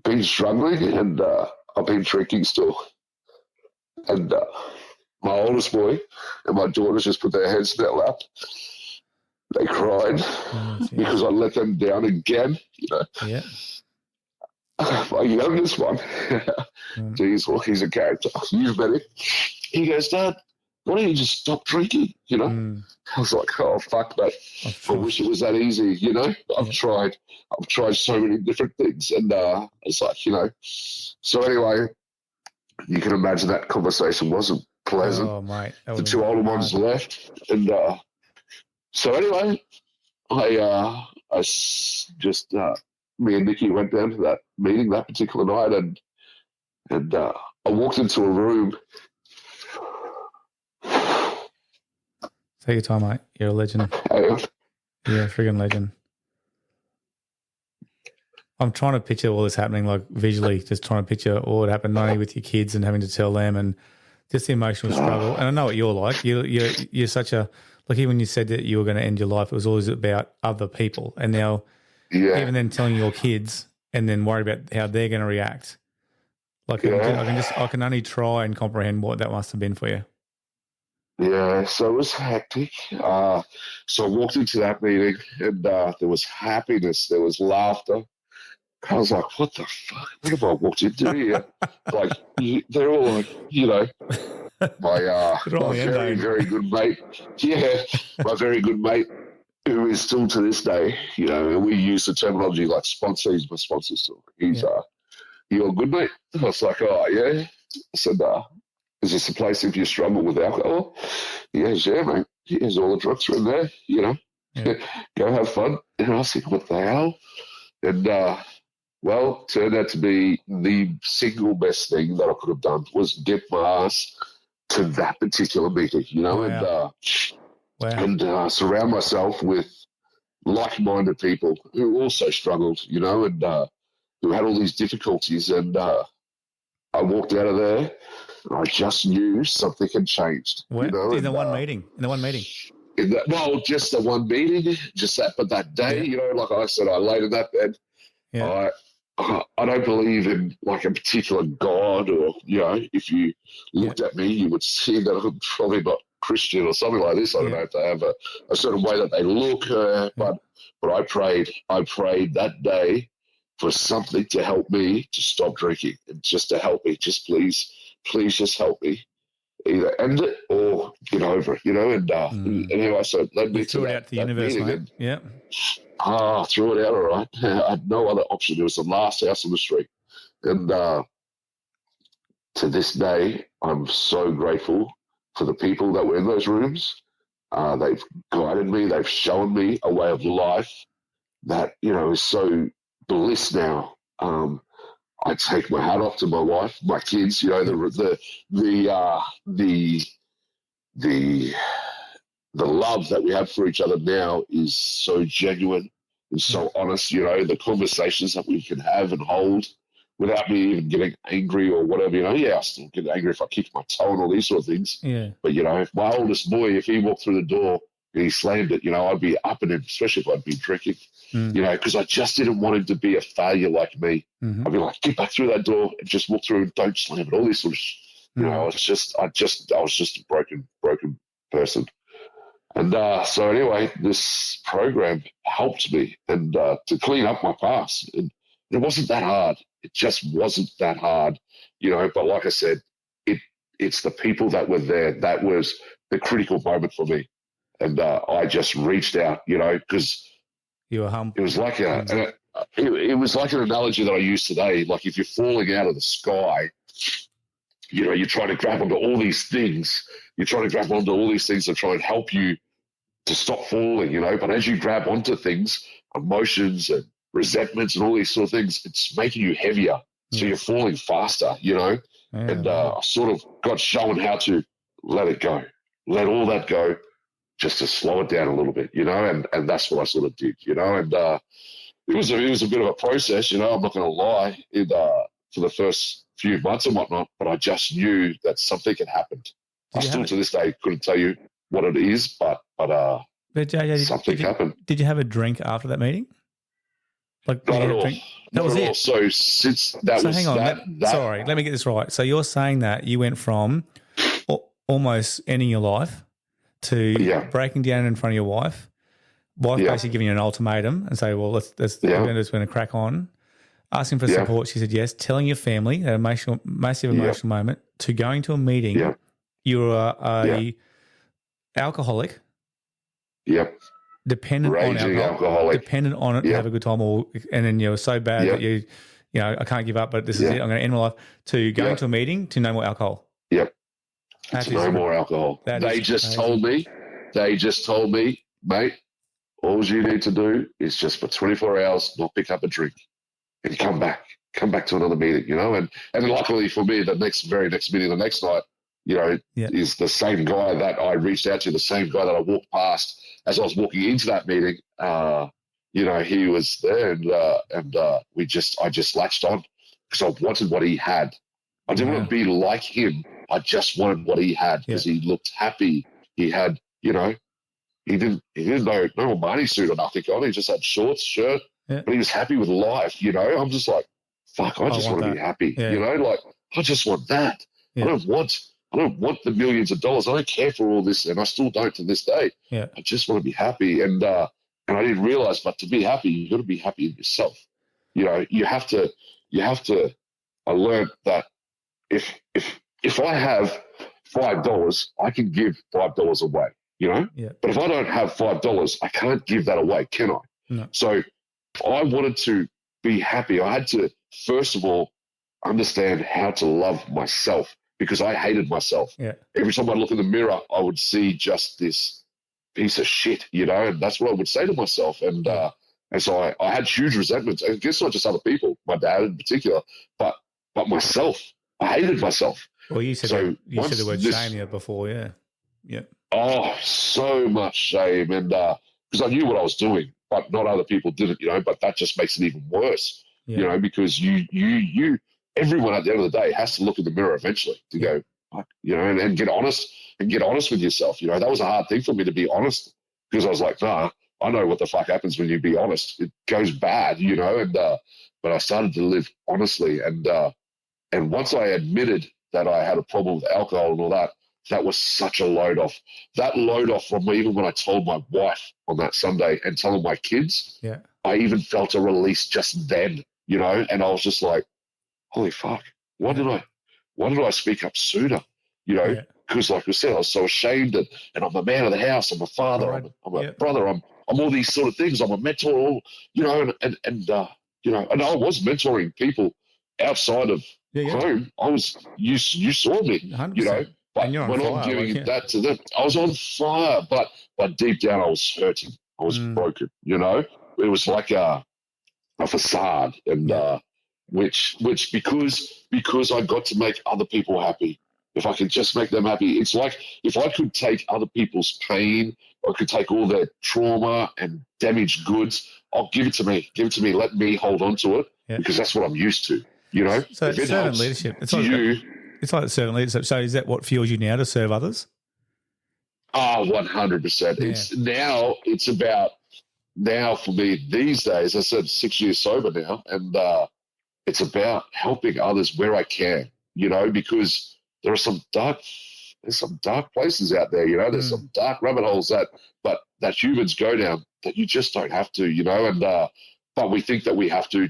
been struggling and I've been drinking still. And my oldest boy and my daughters just put their heads in their lap. They cried because I let them down again, you know. Yeah. My youngest one, geez, well, he's a character. You've met him. He goes, Dad, why don't you just stop drinking, you know? I was like, oh, fuck, mate. I wish it was that easy, you know? I've tried so many different things. And it's like, you know. So anyway, you can imagine that conversation wasn't pleasant. Oh, mate. The two older ones left. And so anyway, I just, me and Nikki went down to that meeting that particular night and I walked into a room. Take your time, mate. You're a legend. Yeah, friggin' legend. I'm trying to picture all this happening, like visually, just trying to picture all what happened, not only with your kids and having to tell them and just the emotional struggle. And I know what you're like. You're such a, like even when you said that you were going to end your life, it was always about other people. And now even then telling your kids and then worry about how they're going to react. Like I can only try and comprehend what that must have been for you. Yeah, so it was hectic. So I walked into that meeting and there was happiness, there was laughter. I was like, what the fuck? What have I walked into here? Like, they're all like, you know, my very, very good mate. Yeah, my very good mate who is still to this day, you know, and we use the terminology like sponsor. He's my sponsor still. He's, you're a good mate? I was like, oh, yeah. I said, is this a place if you struggle with alcohol? Yes, yeah, mate. Here's all the drugs are in there, you know. Yeah. Go have fun. And I was like, what the hell? And, well, turned out to be the single best thing that I could have done was get my ass to that particular meeting, you know, and surround myself with like-minded people who also struggled, you know, and who had all these difficulties. And I walked out of there and I just knew something had changed. You know, in the one meeting. Well, just the one meeting, just that, but that day, you know, like I said, I laid in that bed. Yeah. I don't believe in like a particular God or, you know, if you looked at me, you would see that I'm probably not Christian or something like this. I don't know if they have a certain way that they look, but I prayed that day for something to help me to stop drinking and just to help me, just please just help me. Either end it or get over it, you know. And anyway, so it led me to threw it out to the universe, mate. Yeah. Threw it out, all right. I had no other option. It was the last house on the street. And to this day, I'm so grateful for the people that were in those rooms. They've guided me. They've shown me a way of life that, you know, is so bliss now. I take my hat off to my wife, my kids. You know, the love that we have for each other now is so genuine and so honest. You know, the conversations that we can have and hold without me even getting angry or whatever. You know, I still get angry if I kick my toe and all these sort of things. Yeah. But you know, if my oldest boy, if he walked through the door and he slammed it, you know, I'd be up in him, especially if I'd been drinking. You know, because I just didn't want him to be a failure like me. I'd be like, get back through that door and just walk through and don't slam it. All this sort of, you know, I was just a broken person. And so anyway, this program helped me and to clean up my past. And it wasn't that hard. It just wasn't that hard, but like I said, it's the people that were there. That was the critical moment for me. And I just reached out, because you were humble. It was like it was like an analogy that I use today. Like if you're falling out of the sky, you're trying to grab onto all these things. You're trying to grab onto all these things that try and help you to stop falling, But as you grab onto things, emotions and resentments and all these sort of things, it's making you heavier. So you're falling faster, And I sort of got shown how to let it go, let all that go, just to slow it down a little bit, and that's what I sort of did, and it was a bit of a process, I'm not going to lie, for the first few months and whatnot, but I just knew that something had happened. I still to this day couldn't tell you what it is, but JJ, something happened. Did you have a drink after that meeting? Like not at all. That was it. So since that was hang on, that, sorry, let me get this right. So you're saying that you went from almost ending your life to breaking down in front of your wife basically giving you an ultimatum and say, well, let's we're just going to crack on. Asking for support, she said yes. Telling your family, that massive emotional moment, to going to a meeting. Yeah. You were a alcoholic. Yep. Dependent Raging on alcohol. Dependent on it to have a good time, and then you were so bad that you I can't give up, but this is it. I'm going to end my life. To going to a meeting to no more alcohol. Yep. To no more alcohol. They just told me, mate, all you need to do is just for 24 hours not pick up a drink and come back to another meeting, and luckily for me, the very next meeting, the next night, is the same guy that I reached out to, the same guy that I walked past as I was walking into that meeting. He was there, and I just latched on because I wanted what he had. I didn't want to be like him. I just wanted what he had because he looked happy. He had, he didn't know no Armani suit or nothing on. He just had shorts, shirt, but he was happy with life. I'm just like, fuck, I just want to be happy. Like I just want that. I don't want the millions of dollars. I don't care for all this, and I still don't to this day. Yeah. I just want to be happy, and I didn't realize, but to be happy, you got to be happy in yourself. You have to. I learned that if I have $5, I can give $5 away. But if I don't have $5, I can't give that away, can I? No. So if I wanted to be happy, I had to first of all understand how to love myself, because I hated myself. Yeah. Every time I look in the mirror, I would see just this piece of shit, and that's what I would say to myself. And so I had huge resentments. I guess not just other people, my dad in particular, but myself. I hated myself. Well, you said the word shame here before, yeah. Oh, so much shame, and because I knew what I was doing, but not other people didn't, But that just makes it even worse, because you everyone at the end of the day has to look in the mirror eventually to go, and get honest with yourself. That was a hard thing for me to be honest, because I was like, nah, I know what the fuck happens when you be honest. It goes bad, and but I started to live honestly, and once I admitted that I had a problem with alcohol and all that, that was such a load off. That load off from even when I told my wife on that Sunday and telling my kids, I even felt a release just then, and I was just like, holy fuck, why did I speak up sooner? Because like I said, I was so ashamed, and I'm the man of the house, I'm a father, I'm a brother, I'm all these sort of things, I'm a mentor, and I was mentoring people outside of home. I was, you saw me, 100%. but when I'm giving that to them, I was on fire, but deep down I was hurting. I was broken, It was like a facade, and which because I got to make other people happy. If I could just make them happy, it's like if I could take other people's pain, I could take all their trauma and damaged goods. I'll give it to me. Let me hold on to it because that's what I'm used to. So it's servant leadership. It's like servant leadership. So is that what fuels you now to serve others? 100%. It's about for me these days. I said 6 years sober now, and it's about helping others where I can. Because there are some dark places out there. There's some dark rabbit holes that humans go down that you just don't have to. And but we think that we have to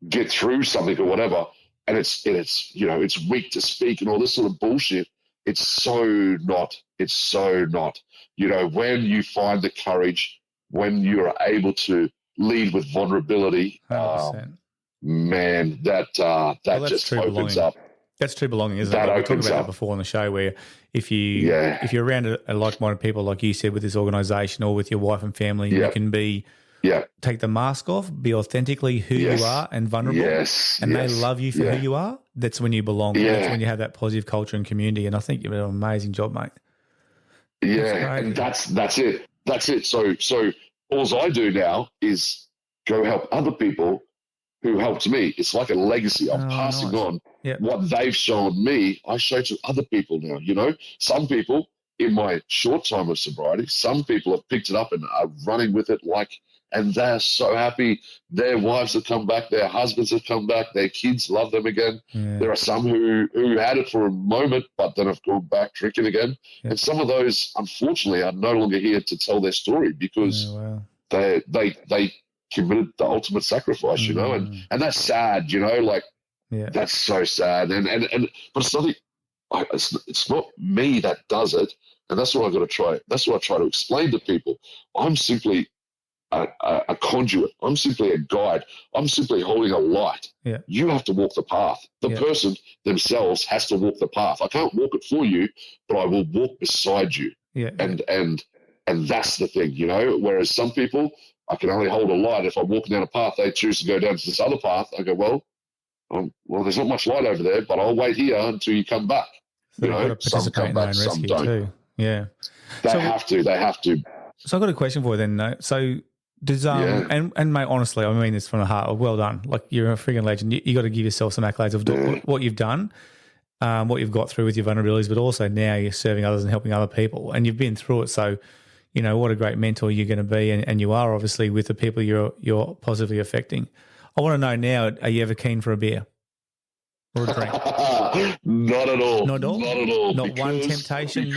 get through something or whatever, and it's weak to speak and all this sort of bullshit. It's so not. It's so not. When you find the courage, when you're able to lead with vulnerability, 100%. Man, that just opens up. That's true belonging, isn't it? Like we talked about that before on the show, where if you're around a like-minded people, like you said, with this organisation or with your wife and family, you can be take the mask off, be authentically who you are and vulnerable, and they love you for who you are. That's when you belong. Yeah. That's when you have that positive culture and community. And I think you've done an amazing job, mate. Yeah, and that's it. That's it. So all I do now is go help other people who helped me. It's like a legacy. I'm passing on what they've shown me. I show to other people now. Some people in my short time of sobriety, some people have picked it up and are running with it and they're so happy. Their wives have come back, their husbands have come back, their kids love them again. Yeah. There are some who had it for a moment, but then have gone back drinking again. Yeah. And some of those, unfortunately, are no longer here to tell their story because they committed the ultimate sacrifice, and that's sad, that's so sad. But it's nothing. It's not me that does it, and that's what I've got to try. That's what I try to explain to people. I'm simply a conduit. I'm simply a guide. I'm simply holding a light. Yeah. You have to walk the path. The person themselves has to walk the path. I can't walk it for you, but I will walk beside you. Yeah. And that's the thing, Whereas some people, I can only hold a light. If I'm walking down a path, they choose to go down to this other path. I go, well, there's not much light over there, but I'll wait here until you come back. So you've got to participate in their own rescue too. Yeah. They have to. So I've got a question for you then. So does and mate, honestly, I mean this from the heart. Well done. Like, you're a freaking legend. You got to give yourself some accolades of what you've done, what you've got through with your vulnerabilities, but also now you're serving others and helping other people, and you've been through it. So, what a great mentor you're going to be, and you are obviously with the people you're positively affecting. I want to know now, are you ever keen for a beer or a drink? Not at all. Not at all? Not at all. Not one temptation?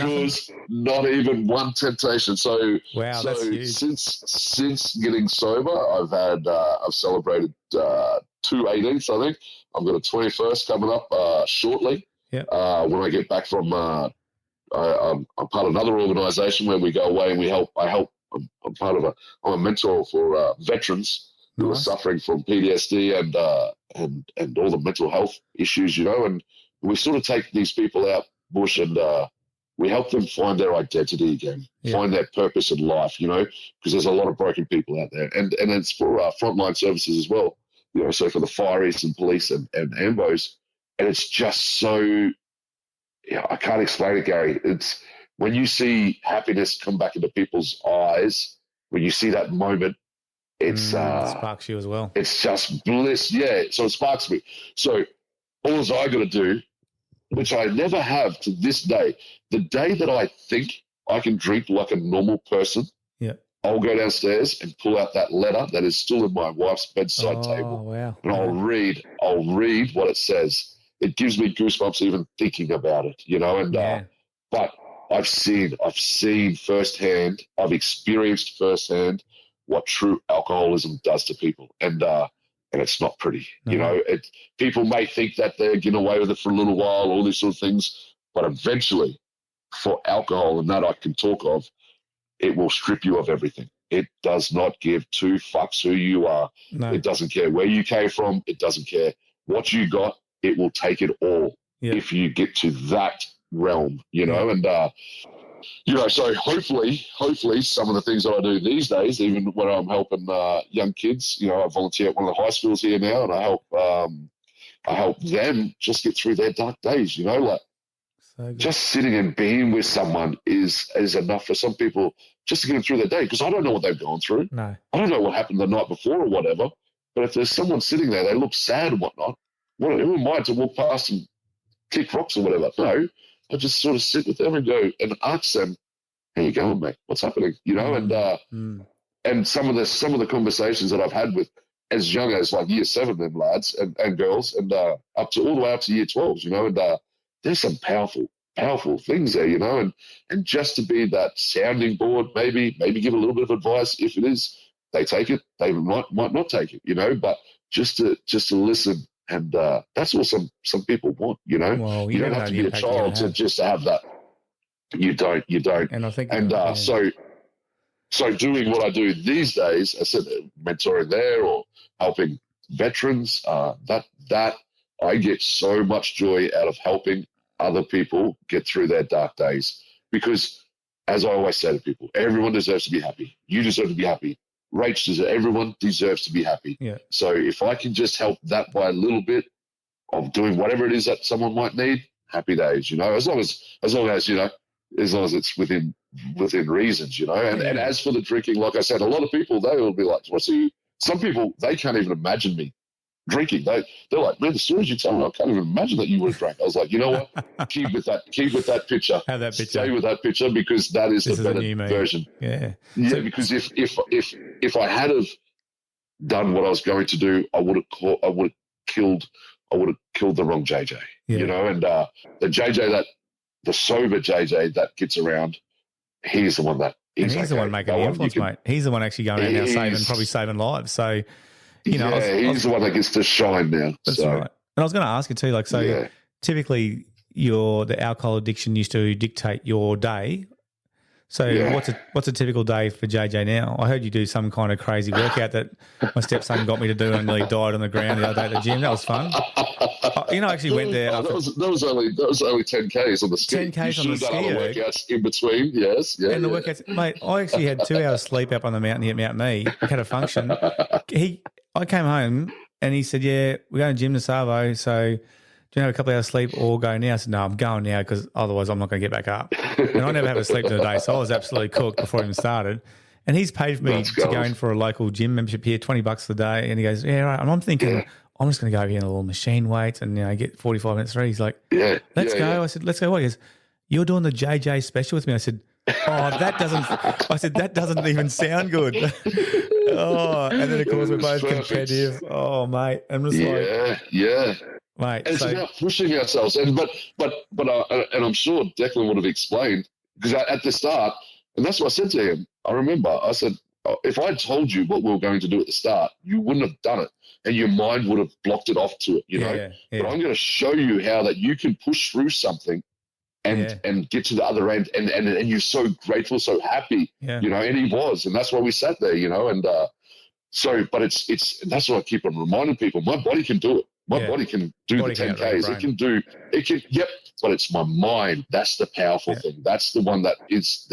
Not even one temptation. So, that's huge. Since getting sober, I've celebrated 2 18ths, I think. I've got a 21st coming up shortly. Yeah. When I get back from I'm part of another organisation where we go away and we help. I'm a mentor for veterans who are suffering from PTSD and all the mental health issues, and we sort of take these people out bush and we help them find their identity again, find their purpose in life, because there's a lot of broken people out there, and it's for frontline services as well, so for the fireys and police and ambos, and it's just so, I can't explain it, Gary. It's when you see happiness come back into people's eyes, when you see that moment, it sparks you as well. It's just bliss, so it sparks me. So all I got to do, which I never have to this day, the day that I think I can drink like a normal person, I'll go downstairs and pull out that letter that is still in my wife's bedside table. Wow. And I'll read what it says. It gives me goosebumps even thinking about it, but I've seen firsthand, I've experienced firsthand what true alcoholism does to people, and it's not pretty. People may think that they're getting away with it for a little while, all these sort of things, but eventually, for alcohol, and that I can talk of, it will strip you of everything. It does not give two fucks who you are. No. It doesn't care where you came from. It doesn't care what you got. It will take it all if you get to that realm, and so hopefully some of the things that I do these days, even when I'm helping young kids, I volunteer at one of the high schools here now, and I help them just get through their dark days, just sitting and being with someone is enough for some people just to get them through their day, because I don't know what they've gone through. No. I don't know what happened the night before or whatever, but if there's someone sitting there, they look sad and whatnot, who am I to walk past and kick rocks or whatever? No. I just sort of sit with them and go and ask them, "How you going, mate? What's happening?" And some of the conversations that I've had with as young as like year 7, them lads and girls, and up to all the way up to year 12s, and there's some powerful things there, and just to be that sounding board, maybe give a little bit of advice if it is they take it, they might not take it, but just to listen. And that's what some people want, you know. Well, you don't have to be a child to just have that. You don't. And I think, so doing what I do these days, I said mentoring there or helping veterans, that I get so much joy out of helping other people get through their dark days. Because as I always say to people, everyone deserves to be happy. You deserve to be happy. Rach deserves, everyone deserves to be happy. Yeah. So if I can just help that by a little bit of doing whatever it is that someone might need, happy days, you know, as long as you know, as long as it's within reasons, you know. And as for the drinking, like I said, a lot of people, they will be like, some people, they can't even imagine me drinking. They're like, man, the stories you tell me, I can't even imagine that you would have drank. I was like, you know what? Keep with that picture. Have that picture. Stay with that picture, because that is the better version. Yeah. So, because if I had have done what I was going to do, I would have killed the wrong JJ. You know, and the JJ the sober JJ that gets around, he's the one that he's the one making the influence, mate. He's the one actually going out now saving lives. So, you know, he's the one that gets to shine now. That's right. And I was going to ask you too, like, so typically the alcohol addiction used to dictate your day. So what's a typical day for JJ now? I heard you do some kind of crazy workout that my stepson got me to do and nearly died on the ground the other day at the gym. That was fun. I actually went there. That was only 10Ks on the ski. 10Ks on the ski. Workouts in between, yes. Yeah, and the workouts, mate, I actually had 2 hours sleep up on the mountain here at Mount Mee. I had a function. I came home and he said, yeah, we're going to gym to Savo, so do you have a couple of hours sleep or go now? I said, no, I'm going now because otherwise I'm not going to get back up. And I never have a sleep in a day, so I was absolutely cooked before I even started. And he's paid for me to go in for a local gym membership here, $20 a day. And he goes, yeah, right. And I'm thinking, I'm just going to go over here in a little machine weights and, you know, get 45 minutes free. He's like, let's go. I said, let's go. What? He goes, you're doing the JJ special with me. I said, that doesn't even sound good. And then of course we're both competitive. Oh, mate. I'm just mate, and it's about pushing ourselves, but I'm sure Declan would have explained, because at the start, and that's what I said to him. I remember I said, if I told you what we were going to do at the start, you wouldn't have done it, and your mind would have blocked it off to it, you know. But I'm going to show you how that you can push through something and get to the other end, and you're so grateful, so happy, you know. And he was, and that's why we sat there, you know. And so, but it's that's what I keep on reminding people. My body can do it. My body can do the 10Ks. But it's my mind. That's the powerful thing. That's the one that is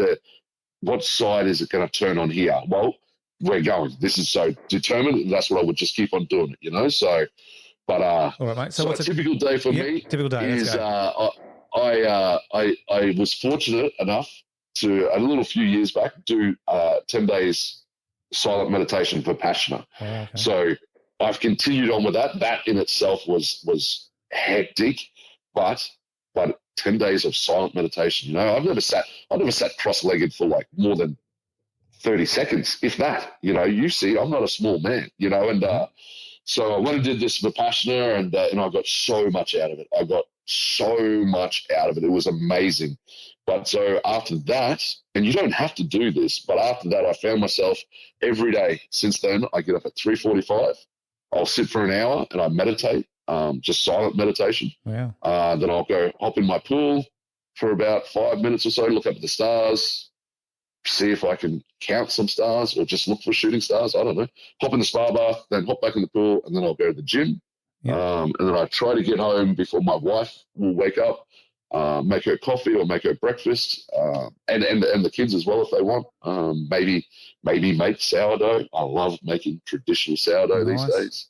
what side is it going to turn on here? Well, we're going. This is so determined. And that's what I would just keep on doing it, you know? So, but, all right, mate. So what's a typical day for me? Typical day is, I was fortunate enough to, a little few years back, do 10 days silent meditation for Vipassana. So, I've continued on with that. That in itself was hectic, but 10 days of silent meditation. You know, I've never sat cross-legged for like more than 30 seconds, if that. You know, you see, I'm not a small man. You know, and so I went and did this Vipassana, and I got so much out of it. It was amazing. But so after that, and you don't have to do this, but after that, I found myself every day since then. I get up at 3:45. I'll sit for an hour and I meditate, just silent meditation. Wow. Then I'll go hop in my pool for about 5 minutes or so, look up at the stars, see if I can count some stars or just look for shooting stars. I don't know. Hop in the spa bath, then hop back in the pool, and then I'll go to the gym. And then I try to get home before my wife will wake up, make her coffee or make her breakfast, and the kids as well if they want. Maybe make sourdough. I love making traditional sourdough these days.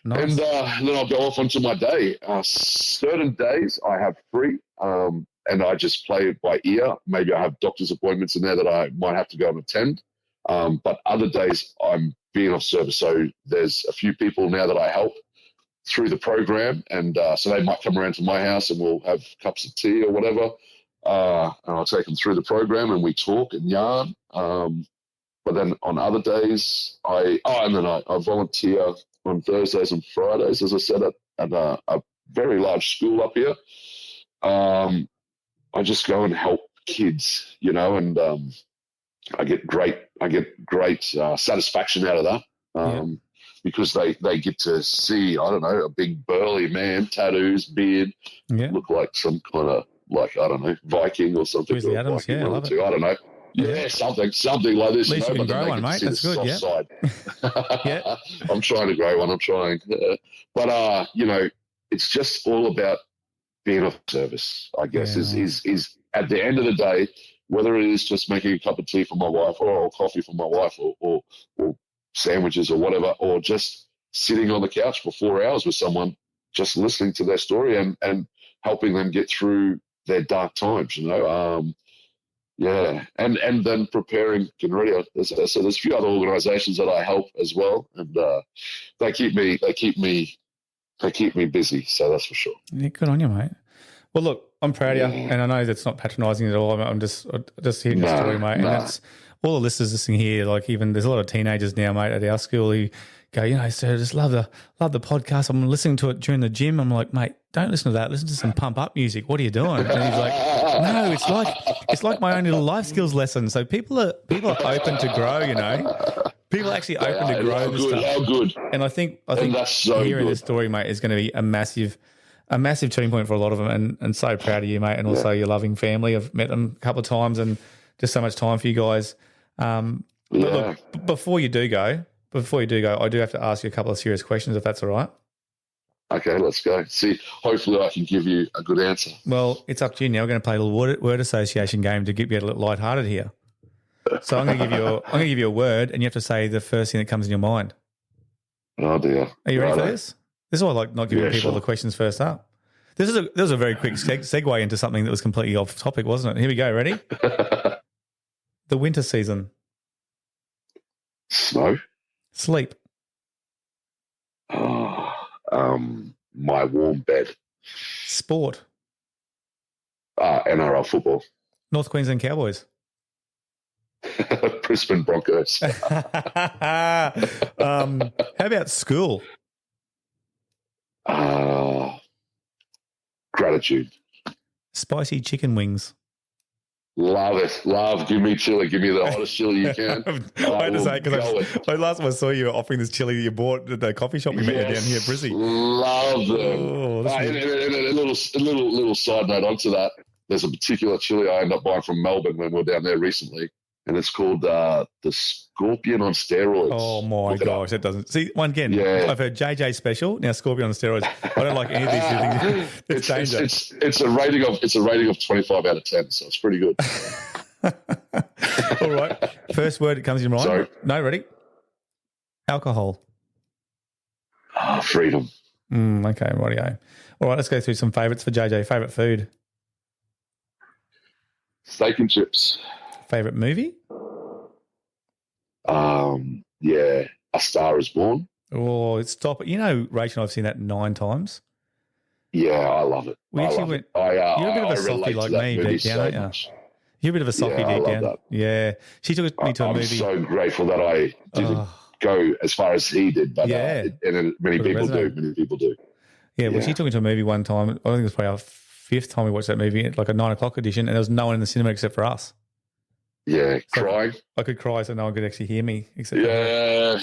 Nice. And then I'll go off onto my day. Certain days I have free, and I just play it by ear. Maybe I have doctor's appointments in there that I might have to go and attend. But other days I'm being of service. So there's a few people now that I help through the program, and so they might come around to my house and we'll have cups of tea or whatever, and I'll take them through the program and we talk and yarn. But then on other days, I volunteer on Thursdays and Fridays, as I said, at a very large school up here. I just go and help kids, you know, and I get great satisfaction out of that. because they get to see, I don't know, a big burly man, tattoos, beard, look like some kind of, like, I don't know, Viking or something. Grizzly or Adams, Viking I love it. I don't know. Yeah, something like this. At least you can but grow then one, mate. That's good. Side. Yeah. I'm trying to grow one. I'm trying. But it's just all about being of service, I guess, is at the end of the day, whether it is just making a cup of tea for my wife or coffee for my wife or sandwiches or whatever, or just sitting on the couch for 4 hours with someone, just listening to their story and helping them get through their dark times, and then preparing, getting ready. So there's a few other organisations that I help as well, and they keep me busy. So that's for sure. Yeah, good on you, mate. Well, look, I'm proud of you, and I know that's not patronising at all. I'm just hearing the story, mate. And that's all the listeners listening here. Like, even there's a lot of teenagers now, mate, at our school who go, sir, I just love the podcast. I'm listening to it during the gym. I'm like, mate, don't listen to that. Listen to some pump up music. What are you doing? And he's like, no, it's like my own little life skills lesson. So people are open to grow. People are actually open to grow this stuff. How good. And I think that's so hearing good. this story, mate, is going to be a massive turning point for a lot of them, and so proud of you, mate, and also your loving family. I've met them a couple of times, and just so much time for you guys. But look, before you do go, I do have to ask you a couple of serious questions, if that's all right. Okay, let's go. See, hopefully I can give you a good answer. Well, it's up to you now. We're going to play a little word association game to get you a little lighthearted here. So I'm going to give you a word, and you have to say the first thing that comes in your mind. Oh dear. Are you ready for this? This is why I like not giving people the questions first up. This was a very quick segue into something that was completely off topic, wasn't it? Here we go. Ready? The winter season. Snow. Sleep. My warm bed. Sport. NRL football. North Queensland Cowboys. Brisbane Broncos. How about school? Gratitude. Spicy chicken wings. Love it. Give me chili. Give me the hottest chili you can. I had to say, because last time I saw you offering this chili that you bought at the coffee shop we met you down here at Brizzy. Love them. A little side note onto that. There's a particular chili I ended up buying from Melbourne when we were down there recently, and it's called the Scorpion on steroids. Oh my gosh, that doesn't see one again. Yeah. I've heard JJ special, now Scorpion on steroids. I don't like any of these things. It's danger. It's a rating of 25 out of 10, so it's pretty good. All right, first word that comes to your mind. Sorry. No, ready? Alcohol. Freedom. Okay, rightio. All right, let's go through some favourites for JJ. Favourite food. Steak and chips. Favourite movie? A Star Is Born. Oh, stop it. Rachel and I've seen that 9 times. Yeah, I love it. We actually went. You're a bit of a softie like me deep down, aren't you? You're a bit of a softie deep down. That. Yeah. She took me to a movie. I'm so grateful that I didn't go as far as he did, but and many people do. Yeah, well, she took me to a movie one time. I think it was probably our 5th time we watched that movie, like a 9 o'clock edition, and there was no one in the cinema except for us. Yeah, so crying. I could cry so no one could actually hear me. Except I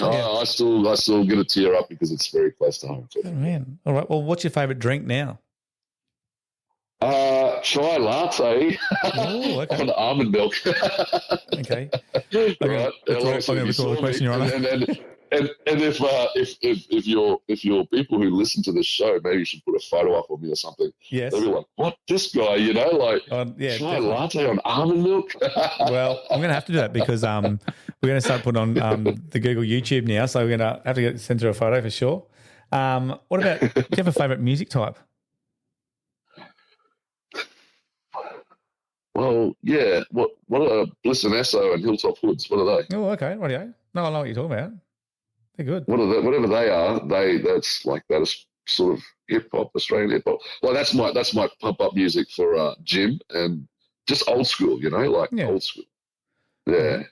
still get a tear up because it's very close to home. Oh, man. All right. Well, what's your favourite drink now? Chai latte. Oh, okay. On almond milk. Okay. Right. I'm going to withdraw the question, Your Honour. And if you're people who listen to this show, maybe you should put a photo up of me or something. Yes. They'll be like, "What, this guy? Chai latte on almond milk." Well, I'm going to have to do that because we're going to start putting on the Google YouTube now, so we're going to have to send through a photo for sure. What about? Do you have a favourite music type? Well, yeah. What are Bliss and Esso and Hilltop Hoods? What are they? Oh, okay, rightio. No, I know what you're talking about. They're good. Whatever they are, that is sort of hip hop, Australian hip hop. Well, that's my pump up music for gym and just old school, old school. Yeah.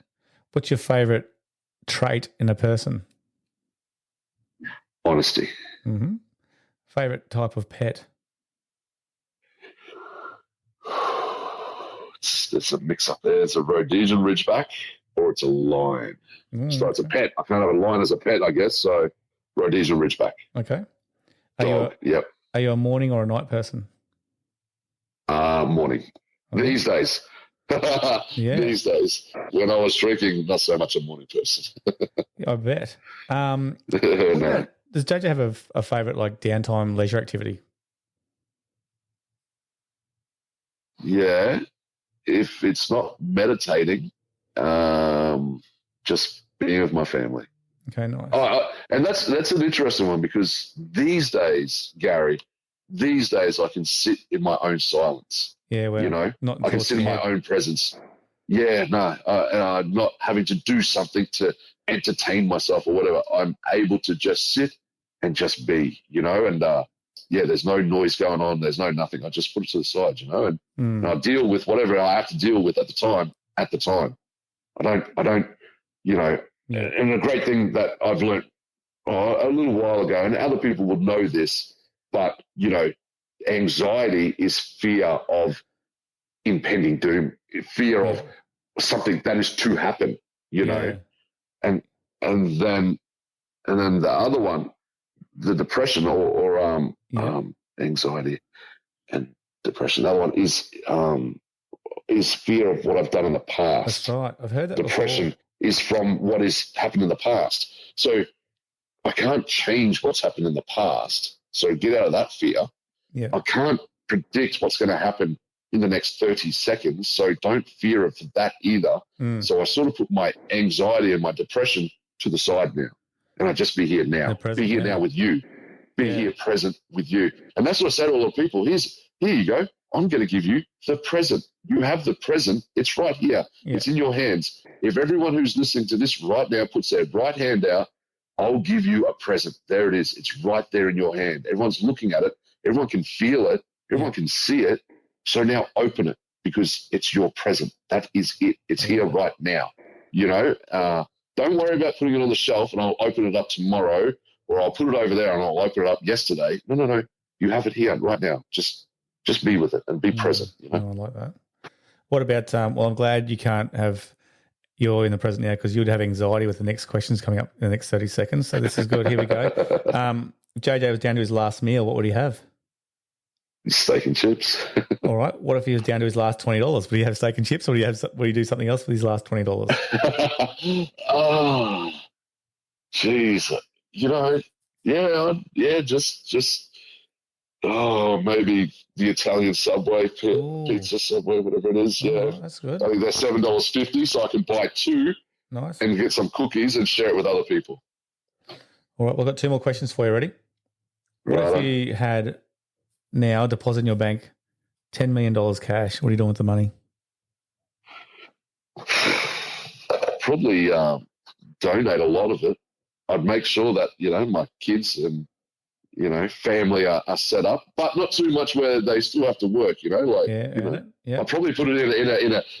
What's your favourite trait in a person? Honesty. Mm-hmm. Favourite type of pet? It's a mix up there. It's a Rhodesian Ridgeback or it's a lion. So it's a pet. I can't have a lion as a pet, I guess. So Rhodesian Ridgeback. Okay. Dog. Yep. Are you a morning or a night person? Morning. Okay. These days. Yeah. These days. When I was drinking, not so much a morning person. I bet. No. Does JJ have a favourite like downtime leisure activity? Yeah. If it's not meditating, just being with my family. Okay, nice. And that's an interesting one, because these days, Gary, I can sit in my own silence. Yeah, well, you know, I can sit in my own presence. Yeah, no, and I'm not having to do something to entertain myself or whatever. I'm able to just sit and just be, and there's no noise going on. There's no nothing. I just put it to the side, and I deal with whatever I have to deal with at the time. I don't, Yeah. And a great thing that I've learned a little while ago, and other people would know this, but, anxiety is fear of impending doom, fear of something that is to happen, and then the other one, the depression or anxiety and depression. The other one is fear of what I've done in the past. That's right. I've heard that Depression before. is from what has happened in the past. So I can't change what's happened in the past. So get out of that fear. Yeah. I can't predict what's going to happen in the next 30 seconds. So don't fear of that either. So I sort of put my anxiety and my depression to the side now. And I just be here now. Be here now with you. Be here present with you. And that's what I say to all the people. Here you go. I'm going to give you the present. You have the present. It's right here. Yeah. It's in your hands. If everyone who's listening to this right now puts their right hand out, I'll give you a present. There it is. It's right there in your hand. Everyone's looking at it. Everyone can feel it. Everyone can see it. So now open it, because it's your present. That is it. It's here right now. Don't worry about putting it on the shelf and I'll open it up tomorrow, or I'll put it over there and I'll open it up yesterday. No. You have it here right now. Just be with it and be present. I like that. What about, well, I'm glad you're in the present now, because you'd have anxiety with the next questions coming up in the next 30 seconds. So this is good. Here we go. If JJ was down to his last meal, what would he have? Steak and chips. All right. What if he was down to his last $20? Would he have steak and chips, or would he do something else with his last $20? Oh, jeez. Just maybe the Italian Subway, pizza Subway, whatever it is. Yeah, that's good. I think they're $7.50, so I can buy two. Nice. And get some cookies and share it with other people. All right, we've got two more questions for you. Ready? What if you had now deposit in your bank $10 million cash? What are you doing with the money? Probably donate a lot of it. I'd make sure that, my kids and, family are set up, but not too much where they still have to work, I'd probably put it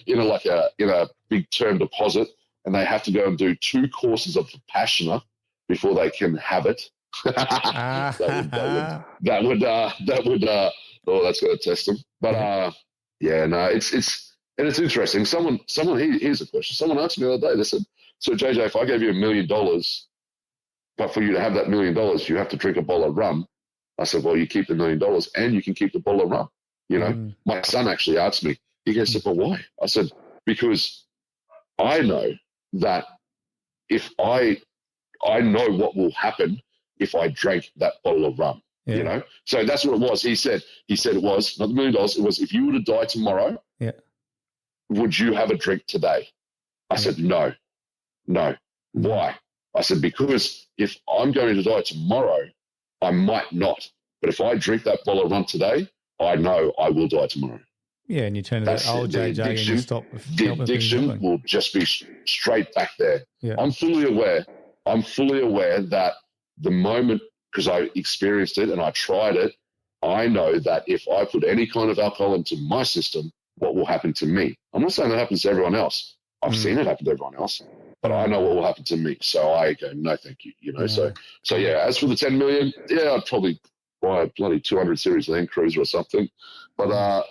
in a big term deposit, and they have to go and do 2 courses of Vipassana before they can have it. That would that's going to test them. But it's interesting. Someone here's a question. Someone asked me the other day. They said, "So JJ, if I gave you $1 million, but for you to have that $1 million, you have to drink a bottle of rum." I said, "Well, you keep the $1 million, and you can keep the bottle of rum." My son actually asked me. He goes, "But why?" I said, "Because I know that if I know what will happen if I drank that bottle of rum." So that's what it was. He said it was not $1 million. It was, if you were to die tomorrow, would you have a drink today? I said, no. Why? I said, because if I'm going to die tomorrow, I might not. But if I drink that bottle of rum today, I know I will die tomorrow. Yeah, and you turn to that old JJ and you stop. The addiction will just be straight back there. Yeah. I'm fully aware that the moment, because I experienced it and I tried it, I know that if I put any kind of alcohol into my system, what will happen to me? I'm not saying that happens to everyone else. I've seen it happen to everyone else, but I know what will happen to me. So I go, no, thank you. So as for the 10 million, I'd probably buy a bloody 200 Series Land Cruiser or something. But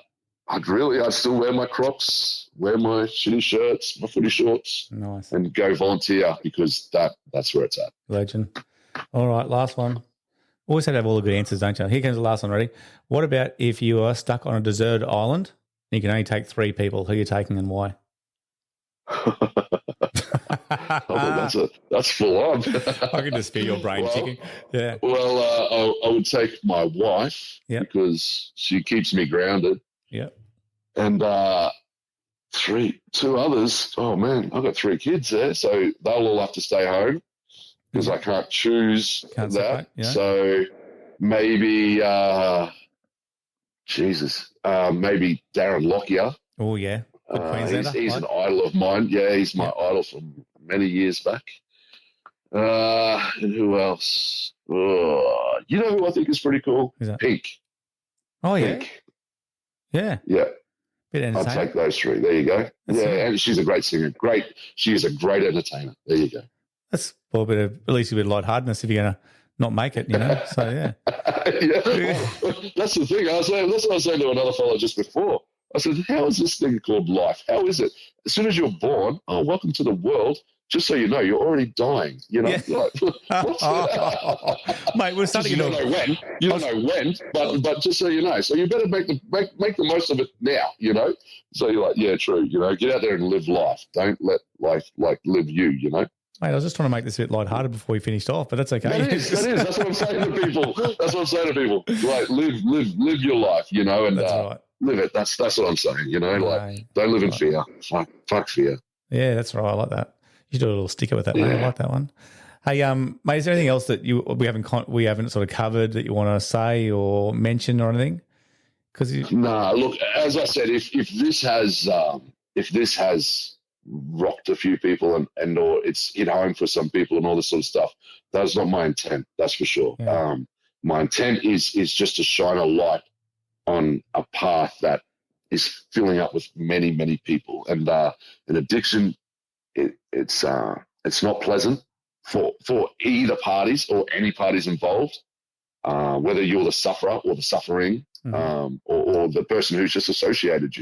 I'd still wear my Crocs, wear my shitty shirts, my footy shorts, nice, and go volunteer, because that's where it's at. Legend. All right, last one. Always had to have all the good answers, don't you? Here comes the last one. Ready? What about if you are stuck on a deserted island and you can only take 3 people? Who are you taking and why? That's full on. I can just feel your brain ticking. Yeah. Well, I would take my wife because she keeps me grounded. Yeah. And 2 others. Oh man, I've got 3 kids there, so they'll all have to stay home because I can't choose that. So maybe, maybe Darren Lockyer. Oh yeah. He's an idol of mine. Yeah, he's my idol from many years back. And who else? Oh, you know who I think is pretty cool? Pink. Oh, Pink. Yeah. Yeah. I'll take those 3. There you go. And she's a great singer. She is a great entertainer. There you go. That's a bit of, at least a bit of lightheartedness if you're going to not make it, So, yeah. Well, that's the thing. That's what I was saying to another fellow just before. I said, how is this thing called life? How is it? As soon as you're born, welcome to the world. Just so you know, you're already dying. You're like, what's that? Mate, we're starting to know when. You don't know when, but just so you know. So you better make the most of it now, So you're like, yeah, true. Get out there and live life. Don't let life live you, Mate, I was just trying to make this a bit lighthearted before we finished off, but that's okay. That is. That's what I'm saying to people. Like, live your life, and that's right. Live it. That's what I'm saying, Like, don't live in fear. Fuck fear. Yeah, that's right. I like that. You should do a little sticker with that, mate. I like that one. Hey, mate, is there anything else that we haven't sort of covered that you want to say or mention or anything? No, look, as I said, if this has rocked a few people and or it's hit home for some people and all this sort of stuff, that's not my intent. That's for sure. Yeah. My intent is just to shine a light on a path that is filling up with many, many people, and an addiction. It's not pleasant for either parties or any parties involved, whether you're the sufferer or the suffering, or the person who's just associated,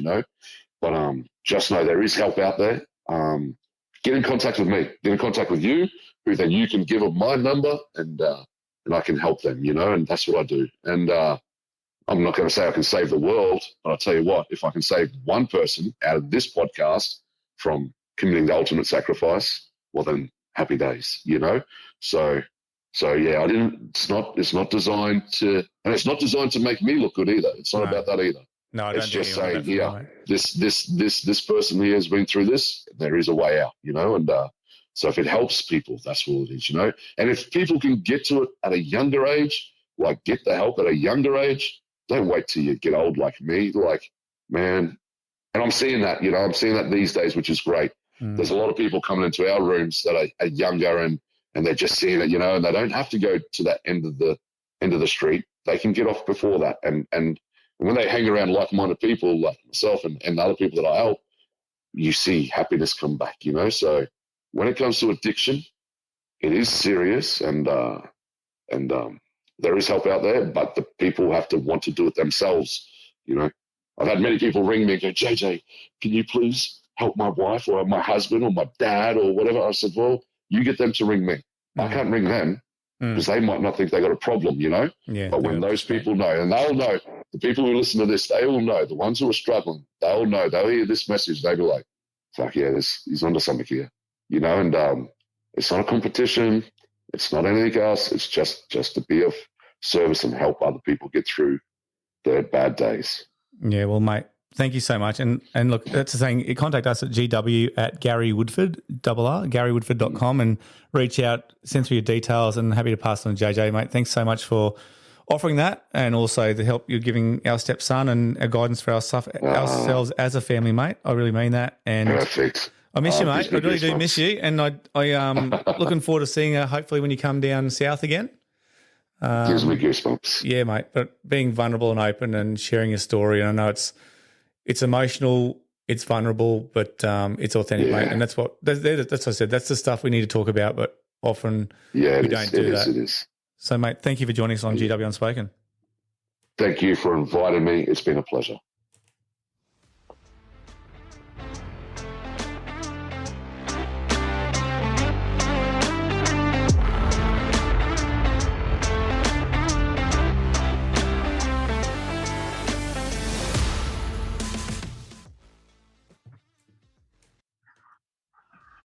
But just know there is help out there. Get in contact with me. Get in contact with you, who then you can give them my number, and I can help them, and that's what I do. And I'm not going to say I can save the world, but I'll tell you what, if I can save one person out of this podcast from committing the ultimate sacrifice, well then happy days, So yeah, it's not designed to make me look good either. It's not about that either. No, it's just saying here, this person here has been through this. There is a way out, and so if it helps people, that's what it is, And if people can get to it at a younger age, like get the help at a younger age, don't wait till you get old like me. Like, man, and I'm seeing that, I'm seeing that these days, which is great. There's a lot of people coming into our rooms that are younger and they're just seeing it, and they don't have to go to that end of the street. They can get off before that. And when they hang around like-minded people like myself and other people that I help, you see happiness come back, So when it comes to addiction, it is serious and there is help out there, but the people have to want to do it themselves, I've had many people ring me and go, JJ, can you please help my wife or my husband or my dad or whatever? I said, well, you get them to ring me. I can't ring them because they might not think they got a problem, Yeah, but when those people know, and they'll know, the people who listen to this, they all know, the ones who are struggling, they'll know, they'll hear this message, they'll be like, fuck yeah, he's onto something here, and it's not a competition. It's not anything else. It's just to be of service and help other people get through their bad days. Yeah, well, mate, thank you so much. And look, that's the thing. Contact us at GW@GaryWoodford, GaryWoodford.com, and reach out, send through your details, and happy to pass on to JJ, mate. Thanks so much for offering that, and also the help you're giving our stepson and our guidance for ourselves as a family, mate. I really mean that. And perfect. I miss you, mate. I really do miss you, and I looking forward to seeing her hopefully when you come down south again. Gives me goosebumps. Yeah, mate. But being vulnerable and open and sharing your story, and I know it's emotional, it's vulnerable, but it's authentic, mate. And that's what I said. That's the stuff we need to talk about, but often we don't do that. It is. So, mate, thank you for joining us on GW Unspoken. Thank you for inviting me. It's been a pleasure.